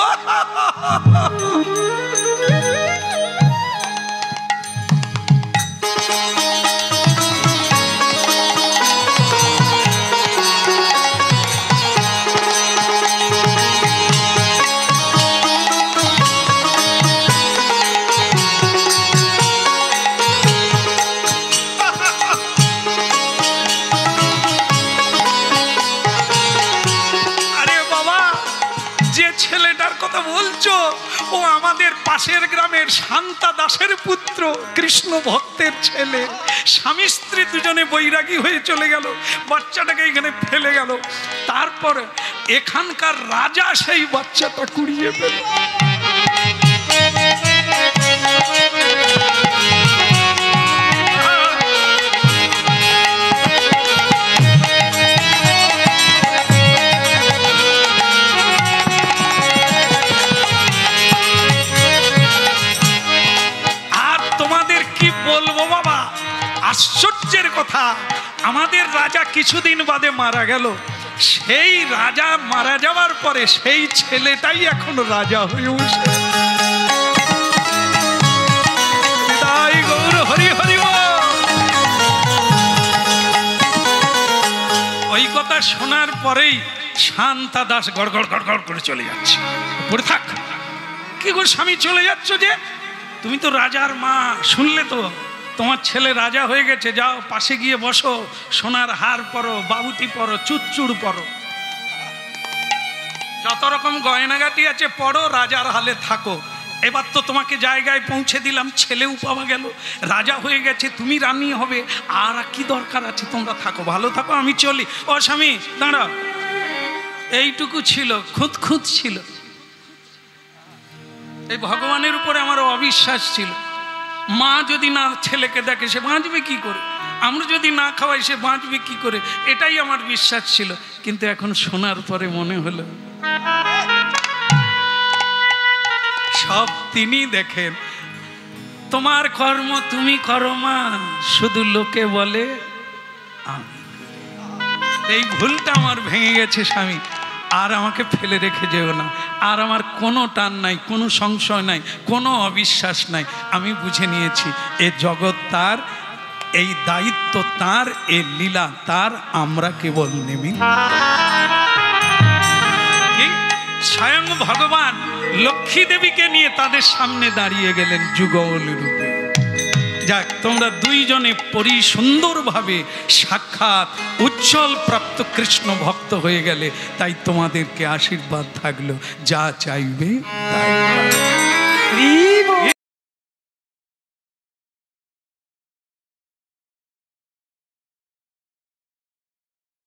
বলছো ও আমাদের পাশের গ্রামের শান্তা দাসের পুত্র, কৃষ্ণ ভক্তের ছেলে। স্বামী স্ত্রী স্ত্রী দুজনে বৈরাগী হয়ে চলে গেল, বাচ্চাটাকে এখানে ফেলে গেল। তারপর এখানকার রাজা সেই বাচ্চাটা কুড়িয়ে পেল। আশ্চর্যের কথা, আমাদের রাজা কিছুদিন বাদে মারা গেল। সেই রাজা মারা যাওয়ার পরে সেই ছেলেটাই এখন রাজা হয়ে উঠছে। তাই গৌর হরি হরি বল। ওই কথা শোনার পরেই শান্তা দাস গড়গড় গড়গড় করে চলে যাচ্ছে। পড়ে থাক, কি গো স্বামী চলে যাচ্ছ যে? তুমি তো রাজার মা, শুনলে তো তোমার ছেলে রাজা হয়ে গেছে, যাও পাশে গিয়ে বসো, সোনার হার পরো, বাবুটি পরো, চুচ্চুর পরো, যত রকম গয়নাগাটি আছে পরো, রাজার হালে থাকো। এবার তো তোমাকে জায়গায় পৌঁছে দিলাম, ছেলেও পাওয়া গেল, রাজা হয়ে গেছে, তুমি রানী হবে, আর কি দরকার আছে? তোমরা থাকো, ভালো থাকো, আমি চলি। ও স্বামী দাঁড়াও। এইটুকু ছিল, খুঁত খুঁত ছিল। এই ভগবানের উপরে আমার অবিশ্বাস ছিল। মা যদি না ছেলেকে দেখে সে বাঁচবে কি করে? আমরা যদি না খাওয়াই সে বাঁচবে কি করে? এটাই আমার বিশ্বাস ছিল। কিন্তু এখন শোনার পরে মনে হলো সব তিনি দেখেন। তোমার কর্ম তুমি করো মা, শুধু লোকে বলে আমি। এই ভুলটা আমার ভেঙে গেছে স্বামী, আর আমাকে ফেলে রেখে যেও না। আর আমার কোনো টান নাই, কোনো সংশয় নাই, কোনো অবিশ্বাস নাই। আমি বুঝে নিয়েছি এ জগৎ তার, এই দায়িত্ব তার, এ লীলা তার, আমরা কেবল নিমিত্ত। স্বয়ং ভগবান লক্ষ্মী দেবীকে নিয়ে তাদের সামনে দাঁড়িয়ে গেলেন যুগল রূপে। যাক, তোমরা দুইজনে পরিসুন্দরভাবে সাক্ষাৎ উজ্জ্বল প্রাপ্ত কৃষ্ণ ভক্ত হয়ে গেলে, তাই তোমাদেরকে আশীর্বাদ থাকলো, যা চাইবে তাই।